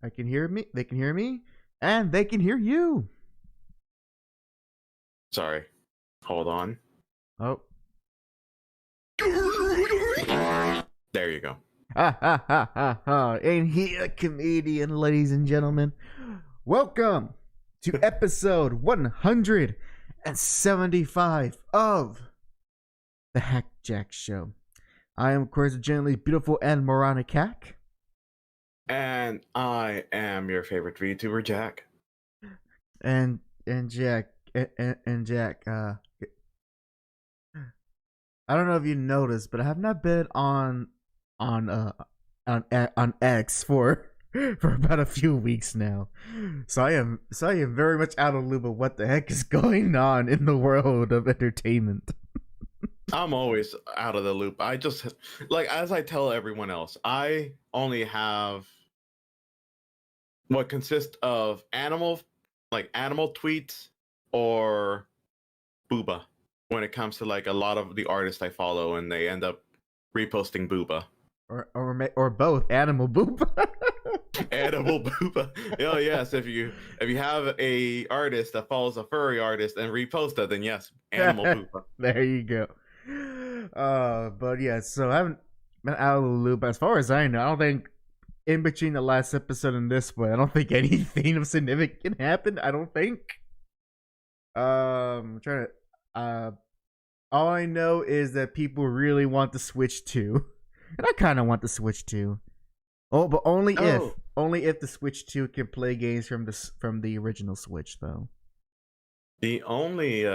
I can hear me. They can hear me, and they can hear you. Sorry. Hold on. Oh, There you go. ha ha ha ha ha! Ain't he a comedian, ladies and gentlemen? Welcome to episode 175 of the Hack Jack Show. I am, of course, the gently beautiful and moronic hack. And I am your favorite VTuber, Jack. And Jack and Jack. I don't know if you noticed, but I have not been on X for about a few weeks now. So I am very much out of the loop of what the heck is going on in the world of entertainment. I'm always out of the loop. I just, like, as I tell everyone else, I only have what consists of animal tweets or booba when it comes to like a lot of the artists I follow, and they end up reposting booba. Or both, animal boop. Animal booba. Oh yes, if you have a artist that follows a furry artist and repost it, then yes, animal booba. There you go. But yeah, so I haven't been out of the loop. As far as I know, I don't think in between the last episode and this one, I don't think anything of significant happened. I don't think. I'm trying to. All I know is that people really want the Switch 2, and I kind of want the Switch 2. Oh, but only if the Switch 2 can play games from the original Switch, though. The only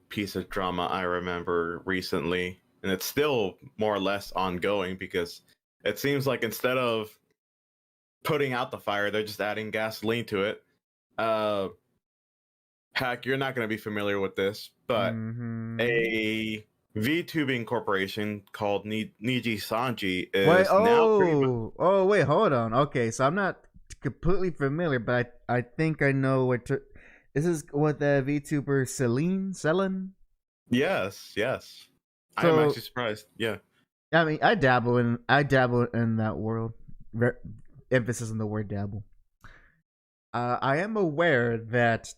piece of drama I remember recently, and it's still more or less ongoing because it seems like instead of putting out the fire, they're just adding gasoline to it. Hack, you're not going to be familiar with this, but a VTubing corporation called Niji Sanji is wait, now. Wait, hold on. Okay, so I'm not completely familiar, but I think I know what this is. What the VTuber Celine? Yes. I So, am actually surprised. Yeah. I mean, I dabble in that world. Emphasis on the word dabble. I am aware that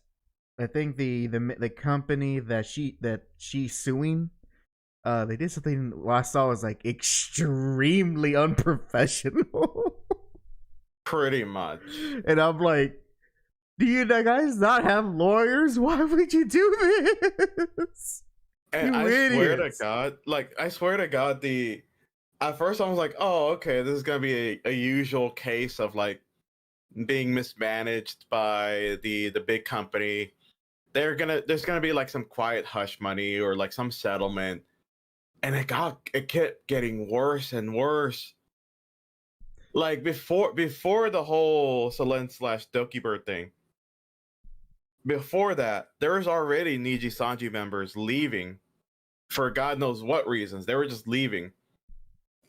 I think the company that she's suing, they did something I saw was like extremely unprofessional. Pretty much. And I'm like, do you guys not have lawyers? Why would you do this? And You I swear to idiots. God, at first I was like, oh, okay, this is gonna be a usual case of like being mismanaged by the big company. There's gonna be like some quiet hush money or like some settlement, and it kept getting worse and worse. Like before the whole Solen / Doki Bird thing. Before that, there was already Niji Sanji members leaving for God knows what reasons. They were just leaving.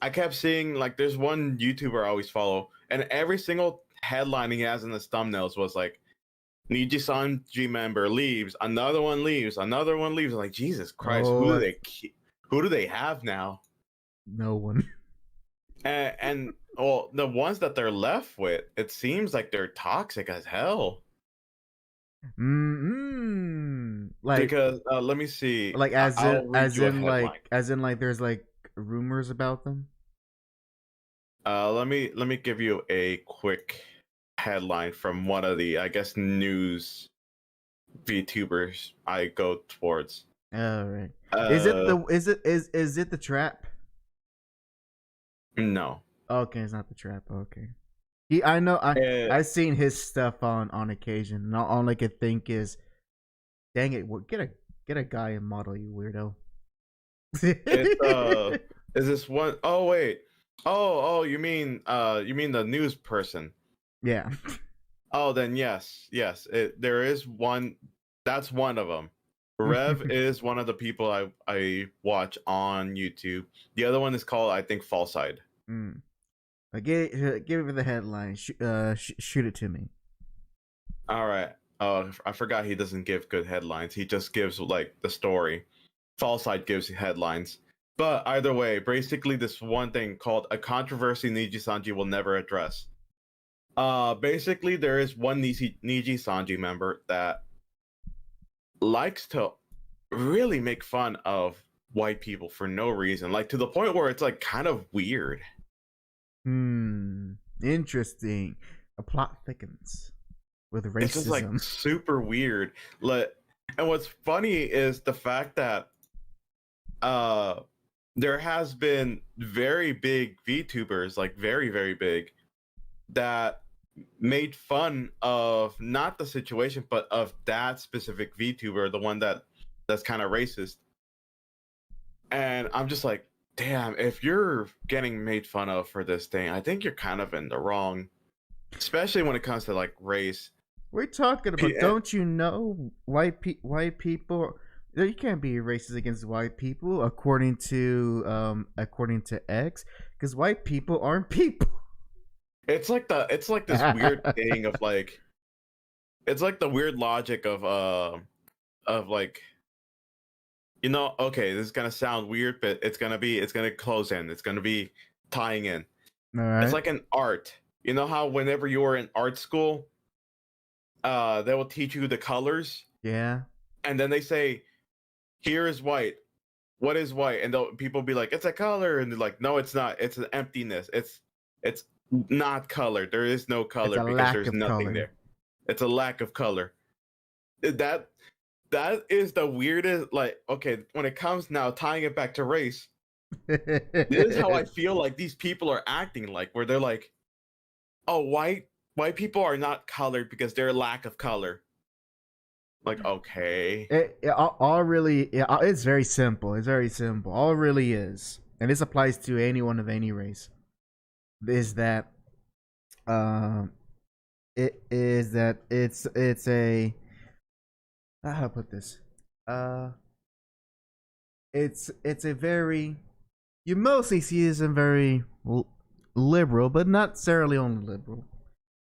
I kept seeing, like, there's one YouTuber I always follow, and every single headline he has in his thumbnails was like, Niji Sanji member leaves, another one leaves. I'm like, Jesus Christ, who do they have now? No one. And well, the ones that they're left with, it seems like they're toxic as hell. Like, because let me see. like I'll read you a headline. as in like there's like rumors about them. Let me give you a quick headline from one of the, I guess, news VTubers I go towards. All right. Is it the trap? No. Okay, it's not the trap. Okay. I know. I've seen his stuff on occasion, and all I could think is, dang it, get a guy and model, you weirdo. Is this one? Oh wait. Oh, you mean the news person? Yeah. Oh, then yes. There is one. That's one of them. Rev is one of the people I watch on YouTube. The other one is called, I think, Fallside. Give me the headline. Shoot it to me. All right. Oh, I forgot he doesn't give good headlines. He just gives like the story. Fallside gives headlines. But either way, basically this one thing called a controversy Niji Sanji will never address. Basically, there is one Niji Sanji member that likes to really make fun of white people for no reason, like to the point where it's like kind of weird. Interesting. A plot thickens with It's just like racism. super weird. Like, and what's funny is the fact that uh there has been very big VTubers, like very, very big, that made fun of not the situation, but of that specific VTuber, the one that's kind of racist. And I'm just like, damn, if you're getting made fun of for this thing, I think you're kind of in the wrong, especially when it comes to like race. We're talking about. P- Don't you know white people? You can't be racist against white people according to X, because white people aren't people. it's like this weird thing of like, it's like the weird logic of like, you know, okay, this is gonna sound weird, but it's gonna close in, it's gonna be tying in. All right. It's like an art. You know how whenever you were in art school, they will teach you the colors, Yeah. and then they say, here is white. What is white? And people be like, it's a color, and they're like, no, it's not. It's an emptiness. It's not color. There is no It's color a because lack there's of nothing color. there. It's a lack of color. That is the weirdest. Like, okay, when it comes now tying it back to race, this is how I feel like these people are acting, like where they're like, oh, white people are not colored because they're lack of color. Like, okay. All really, it's very simple. It's very simple. All it really is, and this applies to anyone of any race, is that, it is that it's a, how to put this, it's a very, you mostly see this in very liberal, but not necessarily only liberal.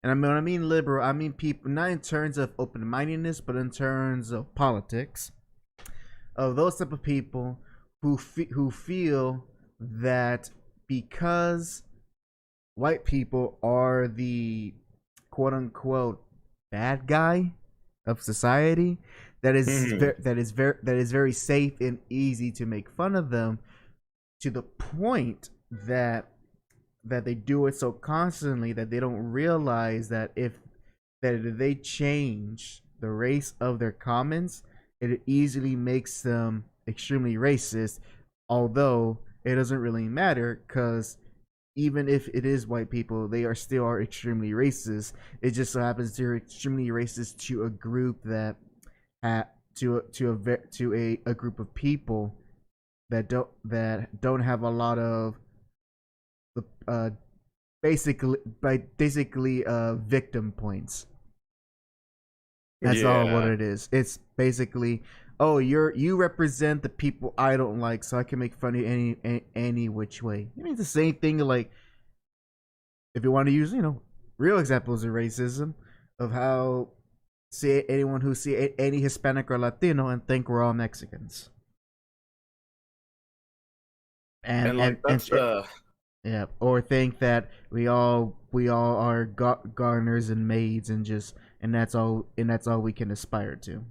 And I mean, when I mean liberal, I mean people not in terms of open mindedness, but in terms of politics. Of those type of people who feel that because white people are the quote unquote bad guy of society, that is that is very safe and easy to make fun of them, to the point that they do it so constantly that they don't realize that if they change the race of their comments, it easily makes them extremely racist. Although it doesn't really matter, because even if it is white people, they are still are extremely racist. It just so happens they're extremely racist to a group that to a group of people that don't have a lot of uh basically victim points. That's all what Yeah. it is. It's basically, oh, you represent the people I don't like, so I can make fun of you any which way. I mean, it's the same thing. Like, if you want to use, real examples of racism, of how see anyone who see any Hispanic or Latino and think we're all Mexicans, and And and like and that's the yeah, or think that we all are gardeners and maids, and just and that's all we can aspire to.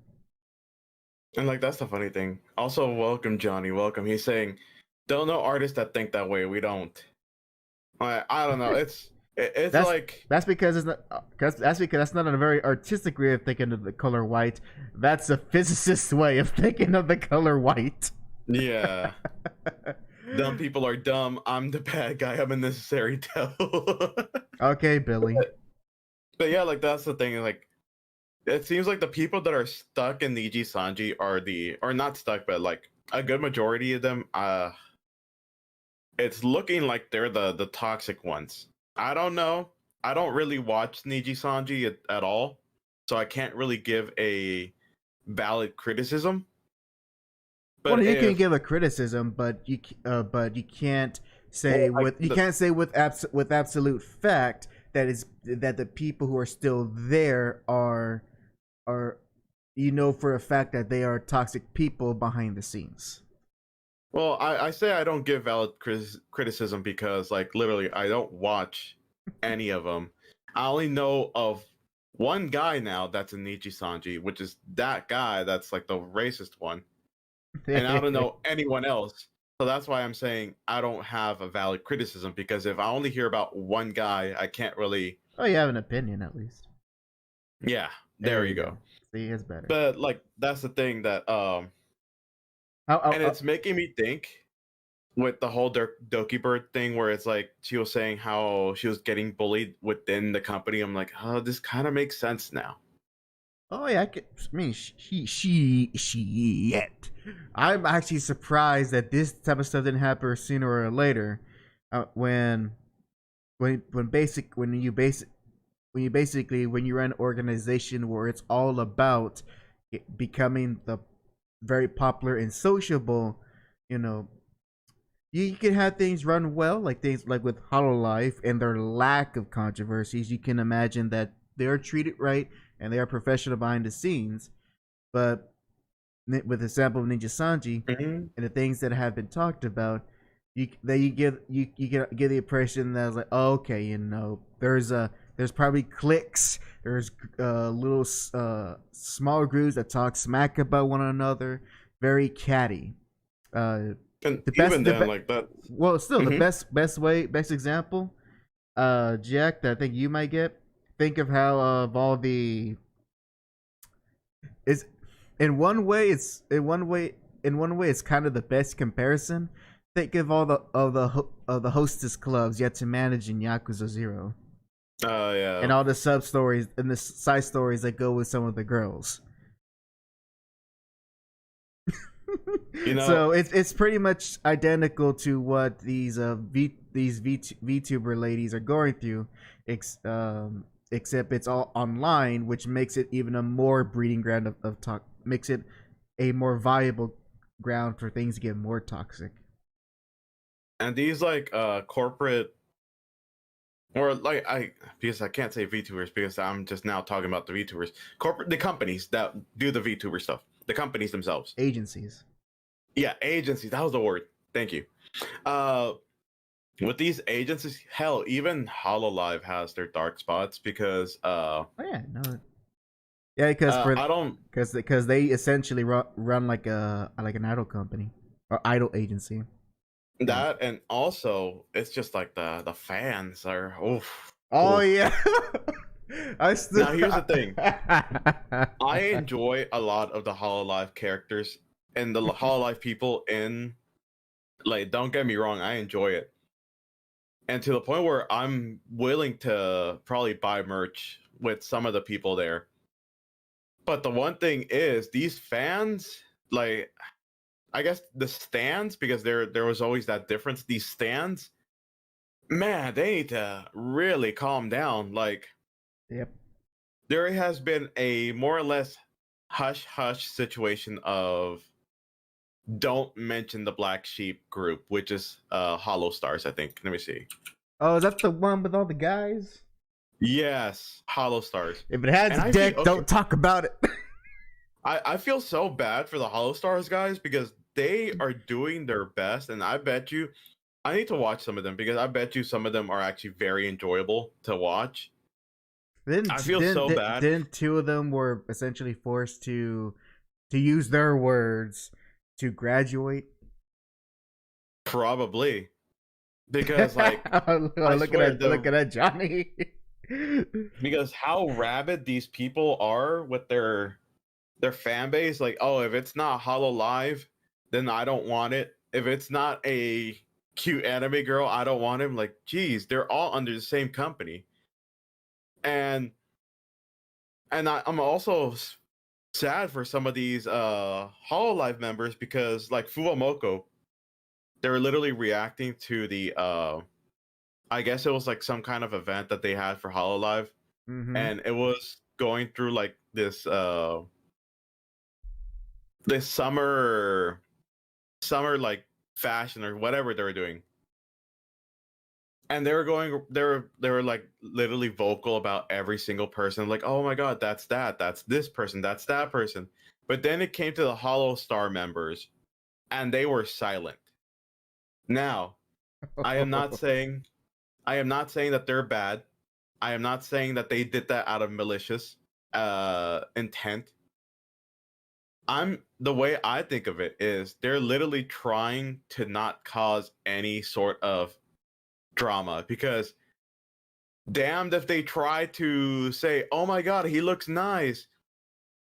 and like that's the funny thing. Also, welcome Johnny, welcome. He's saying, don't know artists that think that way. We don't. I don't know. It's That's like, that's because it's not that's because that's not a very artistic way of thinking of the color white. That's a physicist way of thinking of the color white. yeah, dumb people are dumb. I'm the bad guy. I'm a necessary devil. Okay, Billy. But yeah, like that's the thing. Like, it seems like the people that are stuck in Niji Sanji are or not stuck, but like a good majority of them. It's looking like they're the toxic ones. I don't know. I don't really watch Niji Sanji at all, so I can't really give a valid criticism. Well, But you can if give a criticism, but you can't say like with absolute fact that the people who are still there are for a fact that they are toxic people behind the scenes. well, I say I don't give valid criticism because like literally I don't watch any of them. I only know of one guy now that's in Nichi Sanji, which is that guy that's like the racist one. And I don't know anyone else. So that's why I'm saying I don't have a valid criticism, because if I only hear about one guy, I can't really. Oh, you have an opinion at least. Yeah, There there you you go. go. See, it's better. But like that's the thing that and it's making me think with the whole Doki Bird thing, where it's like she was saying how she was getting bullied within the company. I'm like, oh, this kind of makes sense now. Oh yeah, I mean, yet. I'm actually surprised that this type of stuff didn't happen sooner or later. When when you're an organization where it's all about becoming the very popular and sociable, you know, you can have things run well, like things like with Hololive and their lack of controversies. You can imagine that they're treated right and they are professional behind the scenes. But with the sample of Ninja Sanji Mm-hmm. and the things that have been talked about, you get the impression that it's like, oh, okay, there's probably cliques, there's little small groups that talk smack about one another, very catty. And The even best, then, like that. well, still the Mm-hmm. best example, Jack, that I think you might get. Think of how all the is in one way it's kind of the best comparison. Think of all the hostess clubs you had to manage in Yakuza 0, Yeah. and all the sub stories and the side stories that go with some of the girls. You know, So it's pretty much identical to what these VTuber ladies are going through, except it's all online, which makes it even a more breeding ground of talk, makes it a more viable ground for things to get more toxic. and these like corporate, or like because I can't say VTubers because I'm just now talking about the VTubers, the companies that do the VTuber stuff, the companies themselves. Agencies. Yeah, agencies. That was the word. Thank you. Uh, with these agencies, hell, even Hololive has their dark spots because Oh yeah, no, yeah, because I don't. because they essentially run like an idol company or idol agency. And That, and also it's just like the fans are oof, oh oof. yeah, I still. Now here's the thing. I enjoy a lot of the Hololive characters and the Hololive people in, like, don't get me wrong, I enjoy it. And to the point where I'm willing to probably buy merch with some of the people there. But the one thing is these fans, like, I guess the stands, because there was always that difference. These stands, man, they need to really calm down. Like, Yep. there has been a more or less hush hush situation of don't mention the Black Sheep group, which is Hollow Stars, I think. Let me see. Oh, is that the one with all the guys? Yes, Hollow Stars. If it has And a I deck, feel okay. don't talk about it. I feel so bad for the Hollow Stars guys because they are doing their best, and I bet you I need to watch some of them because I bet you some of them are actually very enjoyable to watch. I feel so bad. Then two of them were essentially forced to use their words to graduate. Probably because, like, I look swear at that! Look at that, Johnny. because how rabid these people are with their fan base. Like, oh, if it's not Hollow Live, then I don't want it. If it's not a cute anime girl, I don't want him. Like, geez, they're all under the same company. And I'm also sad for some of these Hollow Live members because, like, Fuwamoko, they were literally reacting to the I guess it was like some kind of event that they had for Hollow Live, Mm-hmm. and it was going through like this summer like fashion or whatever they were doing, and they were like literally vocal about every single person, like, oh my god, that's this person, that's that person. But then it came to the Hollow Star members and they were silent. Now, i am not saying I am not saying that they're bad. I am not saying that they did that out of malicious intent. The way I think of it is they're literally trying to not cause any sort of drama, because damned if they try to say, "Oh my god, he looks nice,"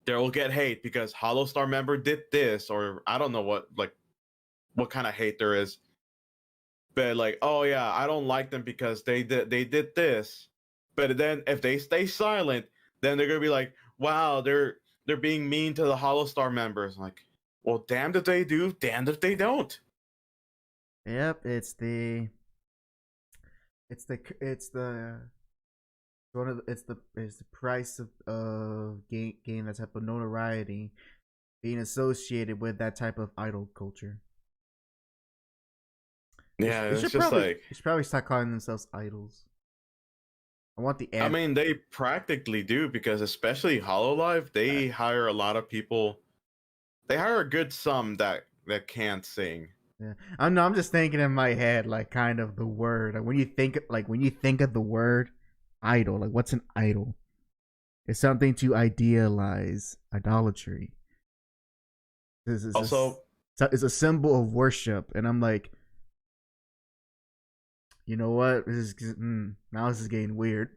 they'll get hate because Hollowstar member did this, or I don't know what kind of hate there is. But like, oh yeah, I don't like them because they did this. But then if they stay silent, then they're gonna be like, wow, they're being mean to the Hollowstar members. Like, well, damned if they do, damned if they don't. Yep, it's the price of gain that type of notoriety, being associated with that type of idol culture. Yeah, it's just they should probably start calling themselves idols. I want the. I mean, they practically do, because especially Hololive, they hire a lot of people. They hire a good sum that can't sing. Yeah, I'm just thinking in my head, like, kind of the word. Like, when you think of the word idol, like, what's an idol? It's something to idealize, idolatry. It's a symbol of worship, and I'm like, you know what? Now this is getting weird.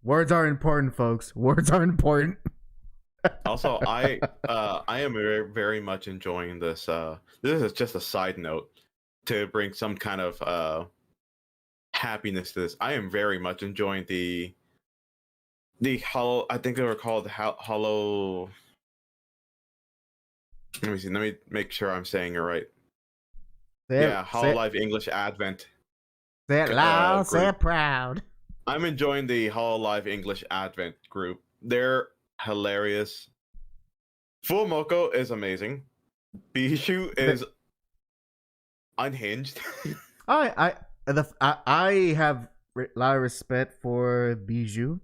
Words are important, folks. Words are important. Also, I am very, very much enjoying this. This is just a side note to bring some kind of happiness to this. I am very much enjoying the hollow. I think they were called hollow. Let me see. Let me make sure I'm saying it right. Hololive English Advent. Say it loud, say it proud. I'm enjoying the Hololive English Advent group. They're hilarious. Fuomoko is amazing. Bijou is unhinged. I have a lot of respect for Bijou,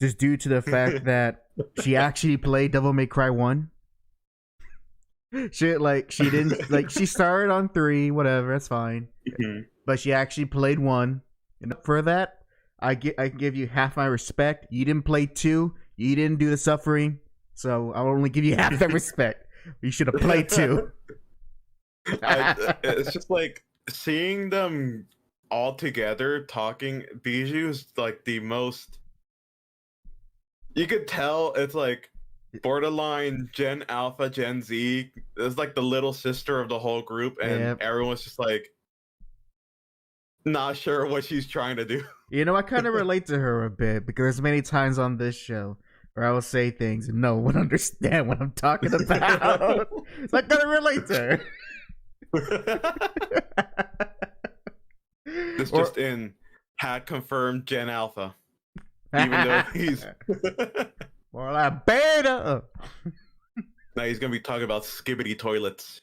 just due to the fact that she actually played Devil May Cry 1. She didn't she started on 3, whatever, that's fine. Mm-hmm. But she actually played 1. And for that, I can give you half my respect. You didn't play 2, you didn't do the suffering, so I'll only give you half the respect. You should have played 2. It's just like seeing them all together talking. Bijou is like the most. You could tell it's like borderline Gen Alpha, Gen Z. It's like the little sister of the whole group, and everyone's just like not sure what she's trying to do. You know, I kind of relate to her a bit, because there's many times on this show where I will say things and no one understand what I'm talking about. So I kind of relate to her. This just in, HAC confirmed Gen Alpha, even though he's more like beta. Now he's gonna be talking about skibbity toilets.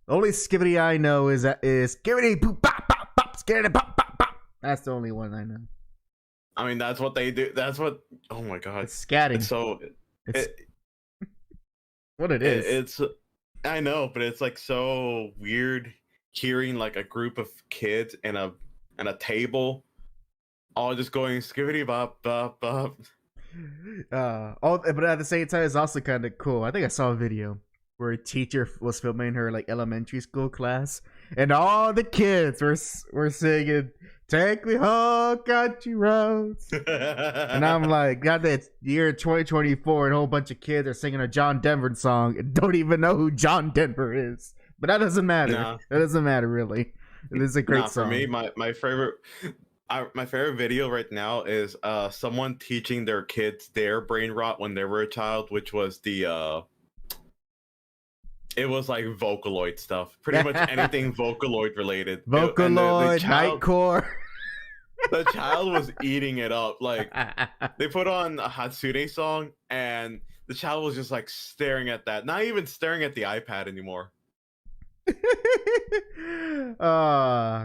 Only skibbity I know is skibbity boop bop bop bop skibbity bop bop bop. That's the only one I know. I mean, that's what they do. That's what. Oh my god, it's scatting. It's what it is. It's I know, but it's like so weird hearing like a group of kids and a table all just going skibbity bop bop bop. But at the same time, it's also kind of cool. I think I saw a video where a teacher was filming her like elementary school class, and all the kids were singing "Take Me Home, Country Roads," and I'm like, God, that's year 2024, and a whole bunch of kids are singing a John Denver song and don't even know who John Denver is. But that doesn't matter. No. That doesn't matter, really. It is a great song. For me, my favorite. My favorite video right now is someone teaching their kids their brain rot when they were a child, which was it was like Vocaloid stuff. Pretty much anything Vocaloid related. Vocaloid, Nightcore. The child was eating it up. Like, they put on a Hatsune song, and the child was just like staring at that. Not even staring at the iPad anymore.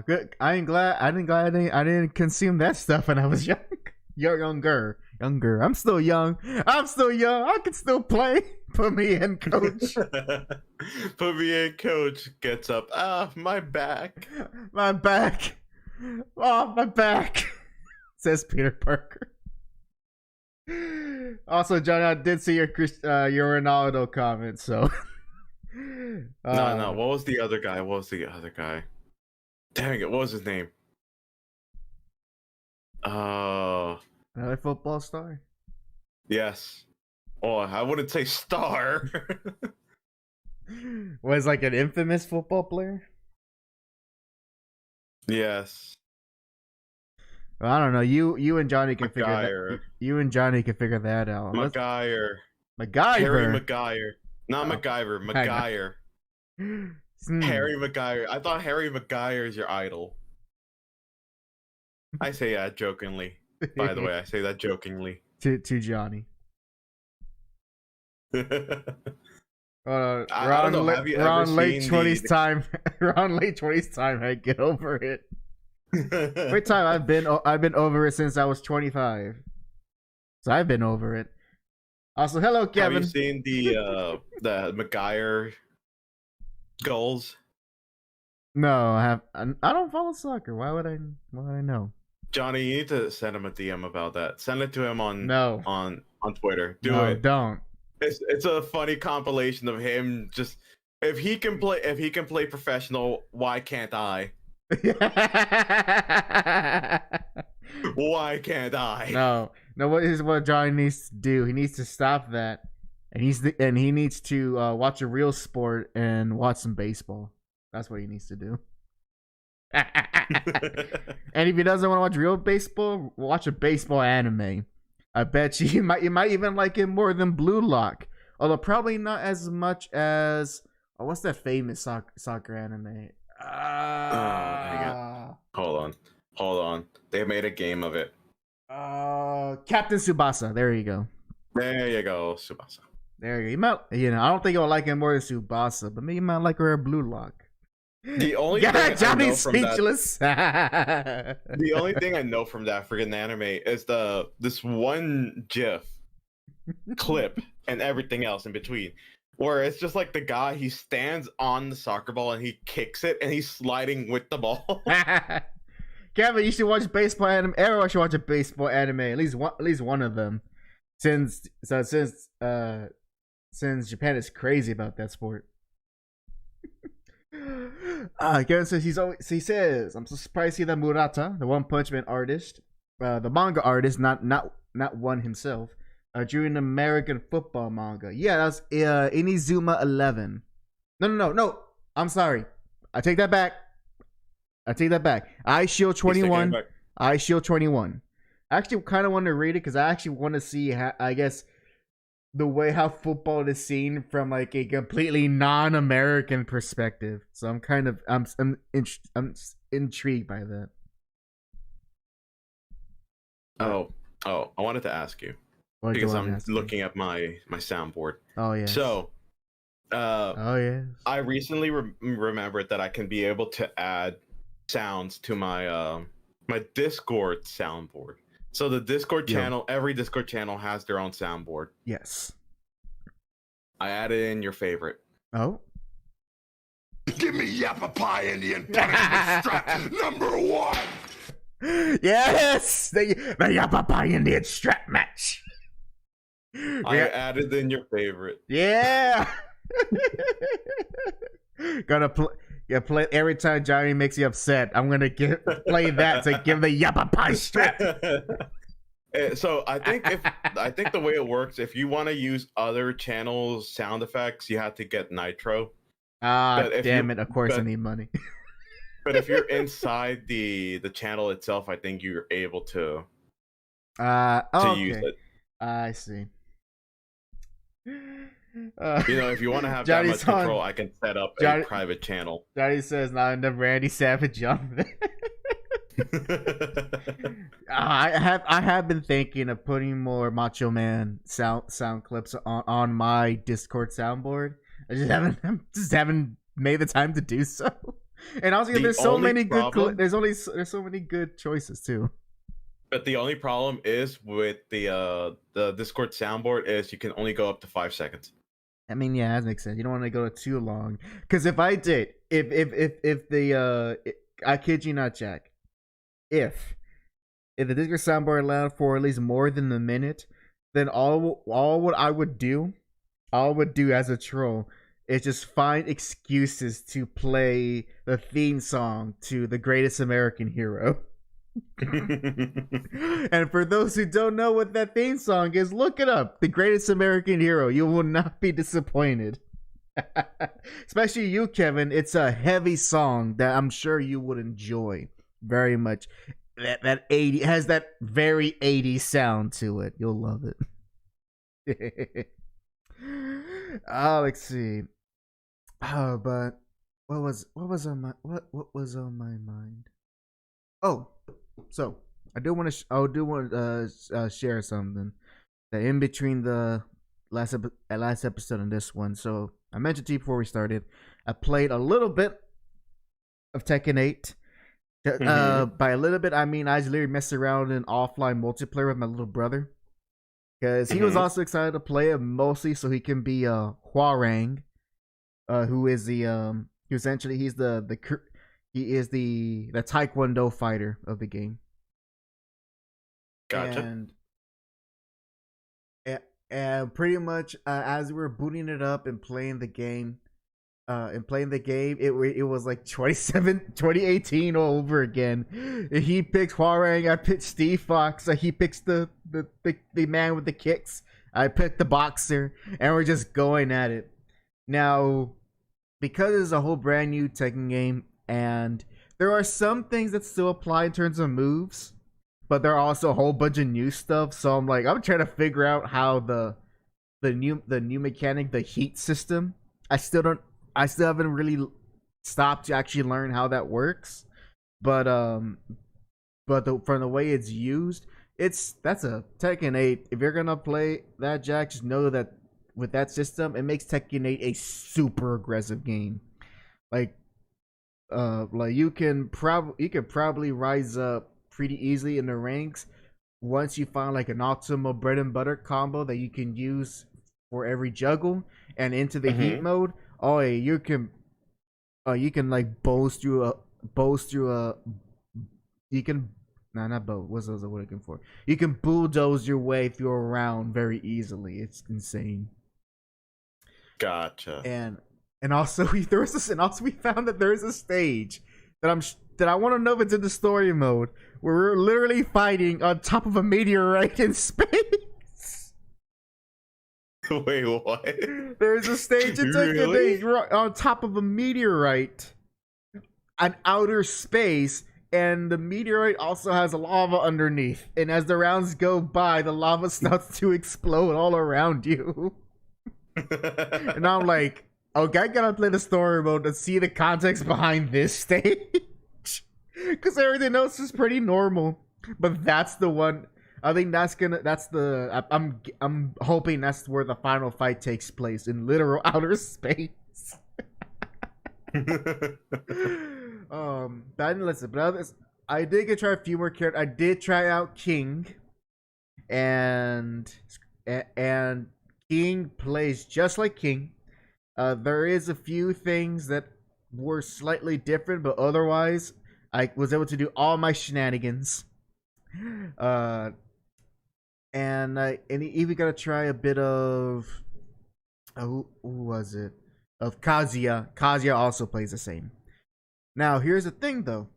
Good. I'm glad I didn't consume that stuff when I was young. Younger. I'm still young. I can still play. Put me in, coach. Put me in, coach. Gets up. My back. My back. Oh, my back. Says Peter Parker. Also, John, I did see your Ronaldo comment, so. No. What was the other guy? Dang it, what was his name? Another football star? Yes. Oh, I wouldn't say star. Was like an infamous football player? Yes. Well, I don't know. You and Johnny can figure that. You and Johnny can figure that out. MacGyver. Harry Maguire. Not MacGyver. Maguire. Harry Maguire. I thought Harry Maguire is your idol. I say that jokingly. By the way, I say that jokingly. To Johnny. Around late 20s time. Around late 20s time, I get over it. Wait, time I've been over it since I was 25. So I've been over it. Also, hello, Kevin. Have you seen the Maguire goals? No, I don't follow soccer. Why would I know? Johnny, you need to send him a DM about that. Send it to him on Twitter. Do it. Don't. It's a funny compilation of him just if he can play professional, why can't I? Why can't I? No. What Johnny needs to do. He needs to stop that, and he needs to watch a real sport and watch some baseball. That's what he needs to do. And if he doesn't want to watch real baseball, watch a baseball anime. I bet you might even like it more than Blue Lock, although probably not as much as what's that famous soccer anime? Hold on. They made a game of it. Captain Tsubasa. There you go. Tsubasa. There you go. I don't think I'll like it more than Tsubasa, but maybe you might like her Blue Lock. The only thing Johnny's speechless. The only thing I know from that freaking anime is this one GIF clip and everything else in between, where it's just like the guy, he stands on the soccer ball and he kicks it and he's sliding with the ball. Kevin, you should watch baseball anime. Everyone should watch a baseball anime. At least one of them, since Japan is crazy about that sport. Kevin says he says I'm so surprised to see that Murata, the One Punch Man artist, the manga artist, not one himself, drew an American football manga. Yeah, that's Inizuma 11. No. I'm sorry. I take that back. iShield 21. iShield 21. I actually kind of want to read it because I actually want to see how, I guess, the way how football is seen from like a completely non-American perspective. So I'm intrigued by that. Oh, I wanted to ask you because I'm looking at my soundboard. Oh yeah. So, yeah. I recently remembered that I can be able to add sounds to my my Discord soundboard. So the Discord channel, every Discord channel has their own soundboard. Yes. I added in your favorite. Oh. Give me Yappa Pie Indian punishment strap #1. Yes, the Yappa Pie Indian strap match. I added in your favorite. Yeah. Gonna play every time Johnny makes you upset. I'm gonna play that to give the Yappa Pie strap. So I think the way it works, if you want to use other channels' sound effects, you have to get Nitro. Damn it! Of course, I need money. But if you're inside the channel itself, I think you're able to use it. I see. If you want to have Johnny's that much control, I can set up a private channel. Johnny says, "Not enough Randy Savage on." I have been thinking of putting more Macho Man sound clips on my Discord soundboard. I just haven't made the time to do so. And also, there's so many good choices too. But the only problem is with the Discord soundboard is you can only go up to 5 seconds. I mean, yeah, that makes sense. You don't want to go too long. Because if I did, if the I kid you not, Jack, if if the Discord soundboard allowed for at least more than a minute, then all what I would do, as a troll, is just find excuses to play the theme song to The Greatest American Hero. And for those who don't know what that theme song is, look it up. The Greatest American Hero. You will not be disappointed. Especially you, Kevin. It's a heavy song that I'm sure you would enjoy very much. That 80 has that very 80s sound to it. You'll love it. Let's see. But what was on my mind? Oh, so I do want to share something that in between the last episode and this one. So I mentioned to you before we started, I played a little bit of Tekken 8. By a little bit, I mean I literally messed around in offline multiplayer with my little brother, because he was also excited to play it, mostly so he can be Hwarang, who is the essentially he is the Taekwondo fighter of the game. Gotcha. And pretty much as we were booting it up and playing the game, it was like 2018 all over again. He picks Hwarang, I picked Steve Fox. He picks the man with the kicks. I picked the boxer, and we're just going at it. Now, because it's a whole brand new Tekken game, and there are some things that still apply in terms of moves, but there are also a whole bunch of new stuff. So I'm trying to figure out how the new mechanic, the heat system. I still haven't really stopped to actually learn how that works, but from the way it's used, that's a Tekken 8. If you're gonna play that, Jack, just know that with that system, it makes Tekken 8 a super aggressive game. Like you can probably rise up pretty easily in the ranks once you find like an optimal bread and butter combo that you can use for every juggle and into the heat mode. Oh, yeah, you can like bows through a you can not bow. What's those I'm looking for? You can bulldoze your way through a round very easily. It's insane. Gotcha. And also we found that there is a stage that I want to know if it's in the story mode where we're literally fighting on top of a meteorite in space. Wait, what? There's a stage in Tekken 8 on top of a meteorite in outer space, and the meteorite also has lava underneath. And as the rounds go by, the lava starts to explode all around you. And I'm like, okay, I gotta play the story mode to see the context behind this stage. Because everything else is pretty normal. But that's the one. I think I'm hoping that's where the final fight takes place, in literal outer space. I did get to try a few more characters. I did try out King, and King plays just like King. There is a few things that were slightly different, but otherwise, I was able to do all my shenanigans. And even got to try a bit of who was it? Of Kazuya. Kazuya also plays the same. Now, here's the thing, though.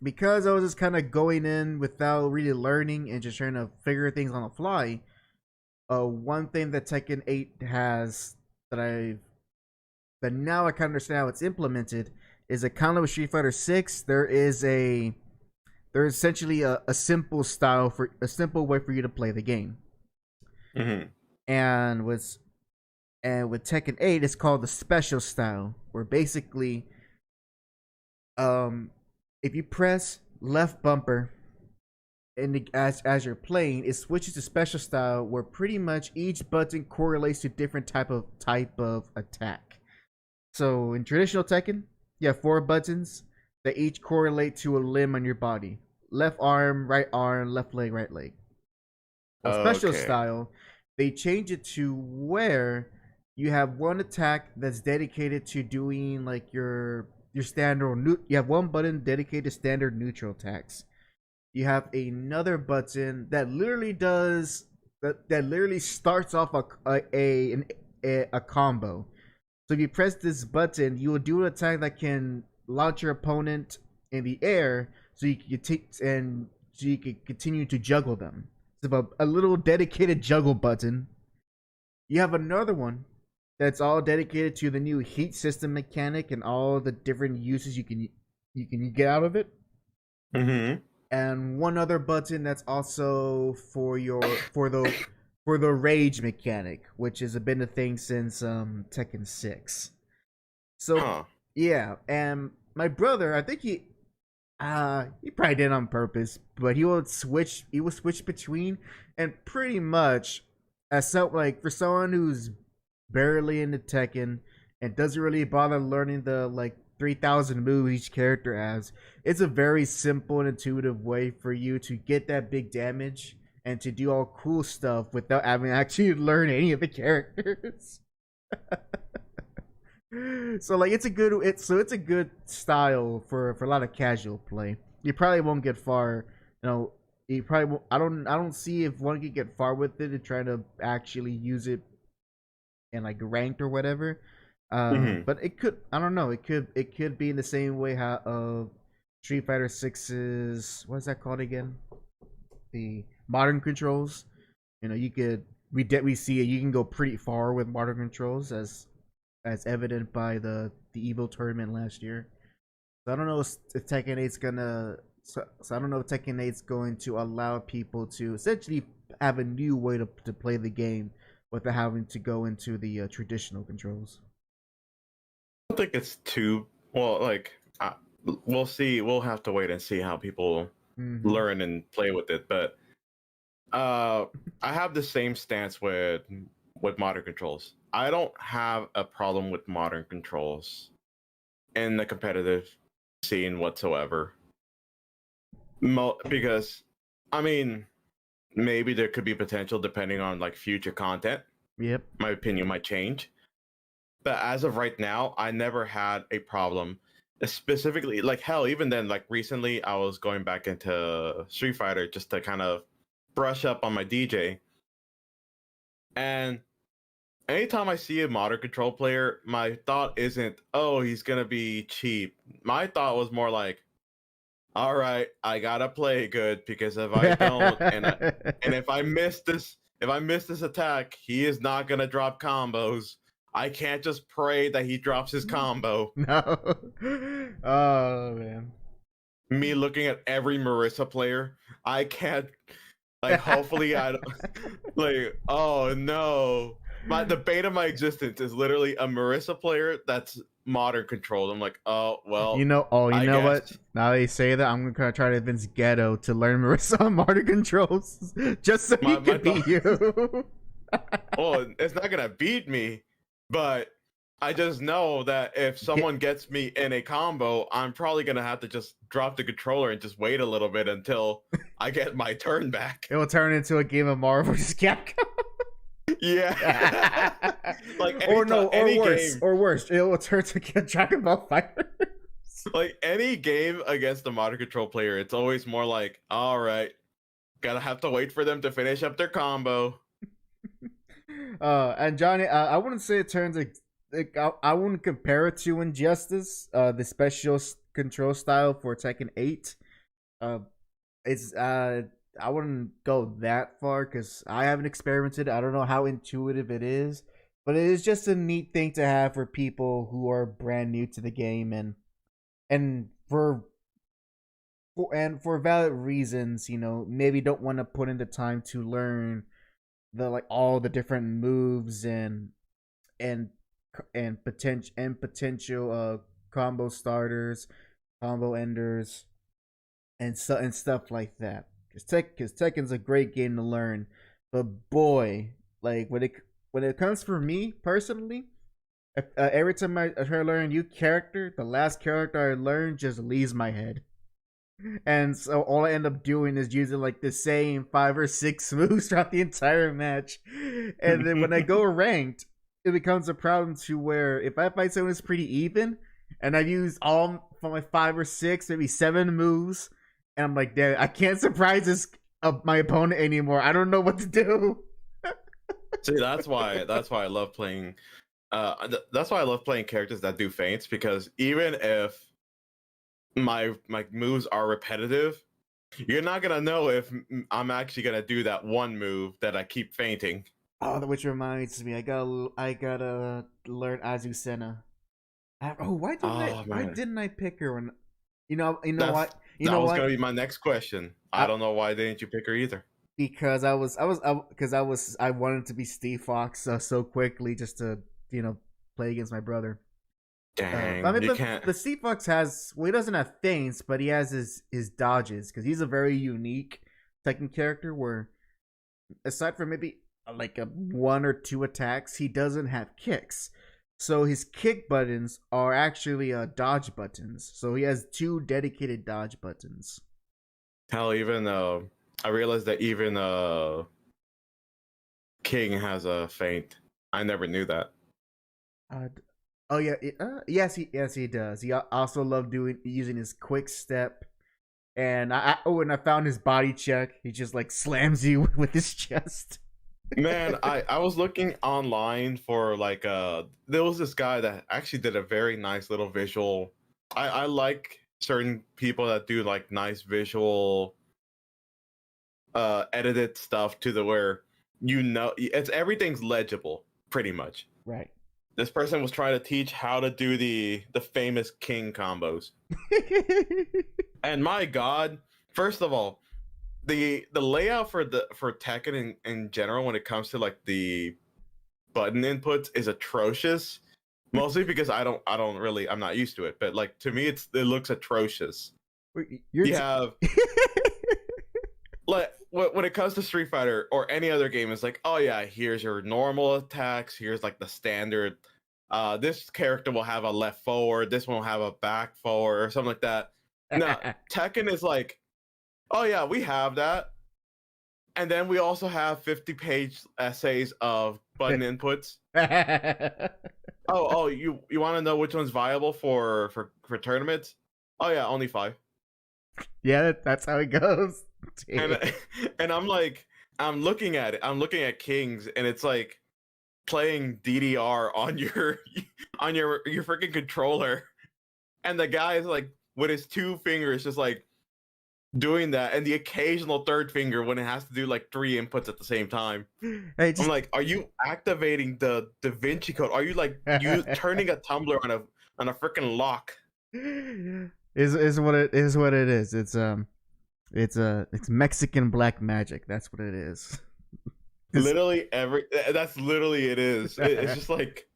Because I was just kind of going in without really learning and just trying to figure things on the fly, one thing that Tekken 8 has that now I kind of understand how it's implemented is a kind of with Street Fighter 6. There's essentially a simple way for you to play the game. And with Tekken 8, it's called the special style, where basically, if you press left bumper as you're playing, it switches to special style, where pretty much each button correlates to different type of attack. So in traditional Tekken, you have 4 buttons that each correlate to a limb on your body: left arm, left leg, right leg. Special style, they change it to where you have one attack that's dedicated to doing like your standard. You have one button dedicated to standard neutral attacks. you have another button that literally does that literally starts off a combo. So if you press this button, you will do an attack that can launch your opponent in the air, so you can so you can continue to juggle them. It's about a little dedicated juggle button. You have another one that's all dedicated to the new heat system mechanic and all the different uses you can get out of it. Mm-hmm. And one other button that's also for the rage mechanic, which has been a thing since Tekken 6. So yeah, and my brother, I think he probably did it on purpose, but he would switch between, and pretty much for someone who's barely into Tekken and doesn't really bother learning the like 3,000 moves each character has, it's a very simple and intuitive way for you to get that big damage and to do all cool stuff without having to actually learn any of the characters. So like it's a good style for a lot of casual play. You probably won't get far, you probably won't, I don't see if one can get far with it and try to actually use it in like ranked or whatever. But it could, I don't know, it could be in the same way of Street Fighter 6's, what is that called again? The modern controls. You could we see it. You can go pretty far with modern controls, as evident by the Evo tournament last year. So I don't know if Tekken 8's gonna. So I don't know if Tekken 8's going to allow people to essentially have a new way to play the game without having to go into the traditional controls. I don't think it's too well. Like we'll see. We'll have to wait and see how people learn and play with it. But I have the same stance with modern controls. I don't have a problem with modern controls in the competitive scene whatsoever. Because, I mean, maybe there could be potential depending on like future content. Yep. My opinion might change. But as of right now, I never had a problem. Specifically, like hell, even then, like recently, I was going back into Street Fighter just to kind of brush up on my DJ. And anytime I see a modern control player, my thought isn't, oh, he's gonna be cheap. My thought was more like, all right, I gotta play good, because if I don't, and if I miss this attack, he is not gonna drop combos. I can't just pray that he drops his combo. No. Oh man. Me looking at every Marissa player, I can't. Like, hopefully, I don't. Like, oh no. The bane of my existence is literally a Marissa player that's modern controlled. I'm like, oh well. You know what? Now that you say that, I'm gonna try to convince Ghetto to learn Marissa on modern controls, just so he can beat you. Well, it's not gonna beat me, but I just know that if someone gets me in a combo, I'm probably gonna have to just drop the controller and just wait a little bit until I get my turn back. It will turn into a game of Marvel vs. Capcom. Yeah. Like or worse, it will turn to Dragon Ball Fighters. Like any game against the modern control player, it's always more like, all right, gotta have to wait for them to finish up their combo. And Johnny, I wouldn't say it turns like I wouldn't compare it to Injustice, the special control style for Tekken 8. It's I wouldn't go that far because I haven't experimented. I don't know how intuitive it is, but it is just a neat thing to have for people who are brand new to the game and for valid reasons, maybe don't want to put in the time to learn all the different moves and potential combo starters, combo enders, and stuff like that. Because Tekken's a great game to learn, but boy, like when it comes for me personally, every time I try to learn a new character, the last character I learned just leaves my head, and so all I end up doing is using like the same 5 or 6 moves throughout the entire match, and then when I go ranked, it becomes a problem to where if I fight someone who's pretty even, and I've used all from like 5 or 6, maybe 7 moves. and I'm like, damn, I can't surprise my opponent anymore. I don't know what to do. See, that's why I love playing. That's why I love playing characters that do feints, because even if my moves are repetitive, you're not gonna know if I'm actually gonna do that one move that I keep feinting. Oh, which reminds me, I gotta learn Azucena. Why didn't I pick her when? You know what? That was gonna be my next question. I don't know why didn't you pick her either. Because I wanted to be Steve Fox so quickly just to play against my brother. Dang, I mean, you can't. The Steve Fox he doesn't have feints, but he has his dodges, because he's a very unique Tekken character where, aside from maybe like a 1 or 2 attacks, he doesn't have kicks. So his kick buttons are actually dodge buttons. So he has 2 dedicated dodge buttons. Hell, even I realized that even King has a feint. I never knew that. Oh yeah, yes he does. He also loved using his quick step, and I found his body check. He just like slams you with his chest. Man, I was looking online for like there was this guy that actually did a very nice little visual. I like certain people that do like nice visual edited stuff to the where everything's legible pretty much. Right. This person was trying to teach how to do the famous King combos. And my god, first of all, the layout for Tekken in general when it comes to like the button inputs is atrocious. Mostly because I'm not used to it, but like to me it looks atrocious. You have like when it comes to Street Fighter or any other game, it's like, oh yeah, here's your normal attacks, here's like the standard. This character will have a left forward, this one will have a back forward, or something like that. No, Tekken is like, oh yeah, we have that, and then we also have 50-page essays of button inputs. Oh, you want to know which one's viable for tournaments? Oh yeah, only 5. Yeah, that's how it goes. And I'm like, I'm looking at Kings, and it's like playing DDR on your freaking controller, and the guy is like with his 2 fingers just like doing that, and the occasional third finger when it has to do like 3 inputs at the same time. I'm like, are you activating the Da Vinci Code? Are you like you turning a tumbler on a freaking lock? Is what it is. It's Mexican black magic. That's what it is. That's literally it is. It's just like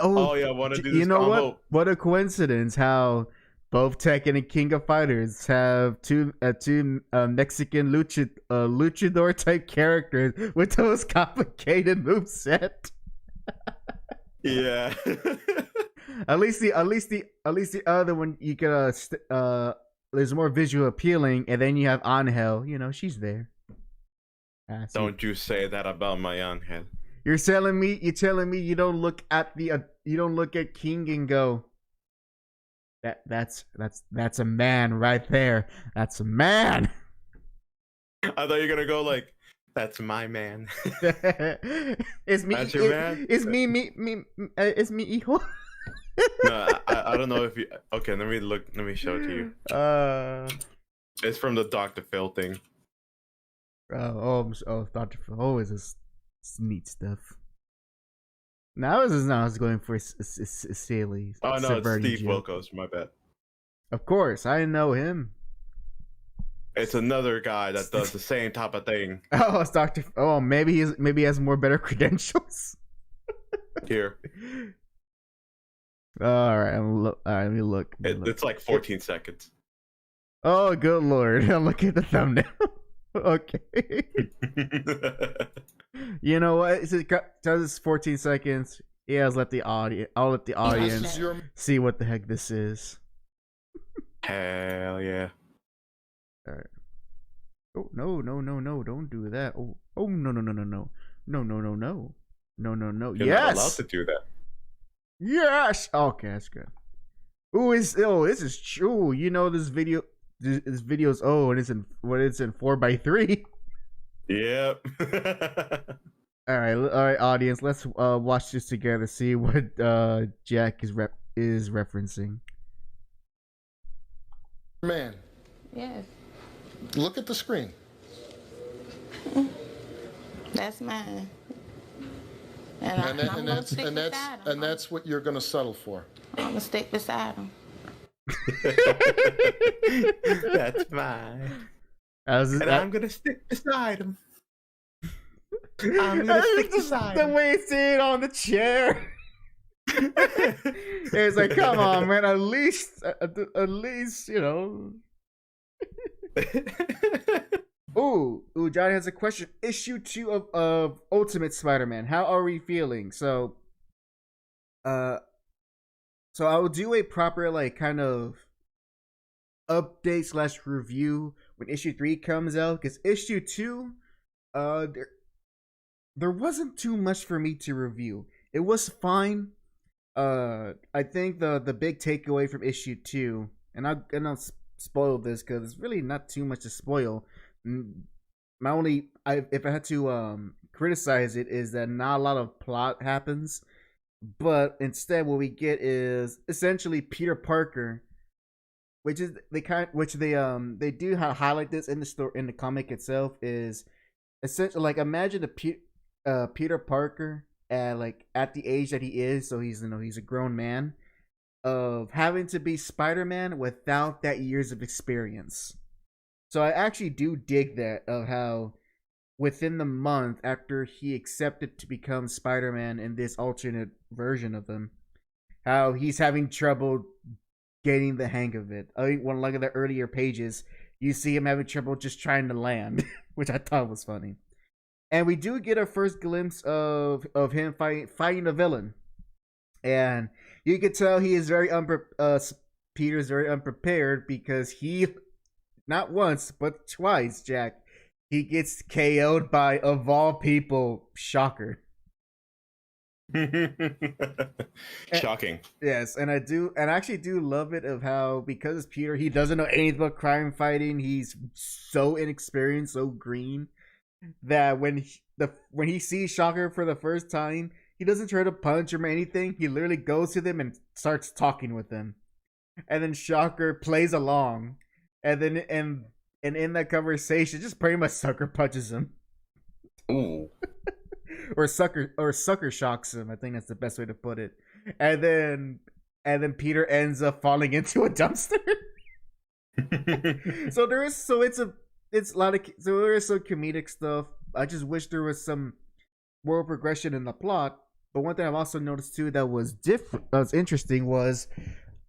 oh yeah, I want to do this combo. What a coincidence how both Tekken and King of Fighters have two Mexican luchador type characters with those complicated moveset. Yeah. At least the other one you could there's more visual appealing, and then you have Angel. She's there. Don't you say that about my Angel. You're telling me you don't look at King and go, that's a man right there. That's a man. I thought you were gonna go like, that's my man. It's me. That's your man? It's me. It's me, hijo. No, I don't know if you. Okay, let me show it to you. It's from the Dr. Phil thing. Dr. Phil always is neat stuff. Now I was going for silly. Oh no, it's Steve Wilkos. My bad. Of course, I know him. It's another guy that does the same type of thing. Oh, it's Dr. Oh, maybe he has more better credentials. Here. All right, let me look. It's like 14 seconds. Oh, good lord! Look at the thumbnail. Okay. You know what? Does 14 seconds? Yeah, I'll let the audience see what the heck this is. Hell yeah! All right. Oh no! Don't do that. Oh no! You're yes. not allowed to do that. Yes. Okay, that's good. This is true. This video. this video's and it's in 4:3. Yep. All right, audience. Let's watch this together. See what Jack is referencing. Man. Yes. Look at the screen. That's mine. And that's what you're going to settle for. I'm gonna stick beside him. That's mine. I'm gonna stick beside him. I'm gonna stick beside him. The way he's sitting on the chair. It's like, come on, man. At least, you know. Ooh, Johnny has a question. Issue 2 of Ultimate Spider-Man. How are we feeling? So I will do a proper kind of update / review when issue 3 comes out, because issue 2, there wasn't too much for me to review. It was fine. I think the big takeaway from issue 2, and I'll spoil this because it's really not too much to spoil. If I had to criticize it, is that not a lot of plot happens, but instead what we get is essentially Peter Parker, they do highlight this in the story, in the comic itself, is essentially imagine Peter Parker at the age that he is, so he's a grown man, of having to be Spider-Man without that years of experience. So I actually do dig that, of how within the month after he accepted to become Spider-Man in this alternate version of him, how he's having trouble getting the hang of it. I think one of the earlier pages, you see him having trouble just trying to land, which I thought was funny. And we do get a first glimpse of him fighting a villain, and you can tell he is Peter's very unprepared, because he, not once but twice, Jack, he gets KO'd by, of all people, Shocker. Shocking. Yes, and I actually do love it, of how, because it's Peter, he doesn't know anything about crime fighting. He's so inexperienced, so green, that when he sees Shocker for the first time, he doesn't try to punch him or anything. He literally goes to them and starts talking with them, and then Shocker plays along, and then and in that conversation, just pretty much sucker punches him. Ooh. or sucker shocks him. I think that's the best way to put it. And then Peter ends up falling into a dumpster. So there is some comedic stuff. I just wish there was some more progression in the plot. But one thing I've also noticed too that was interesting, was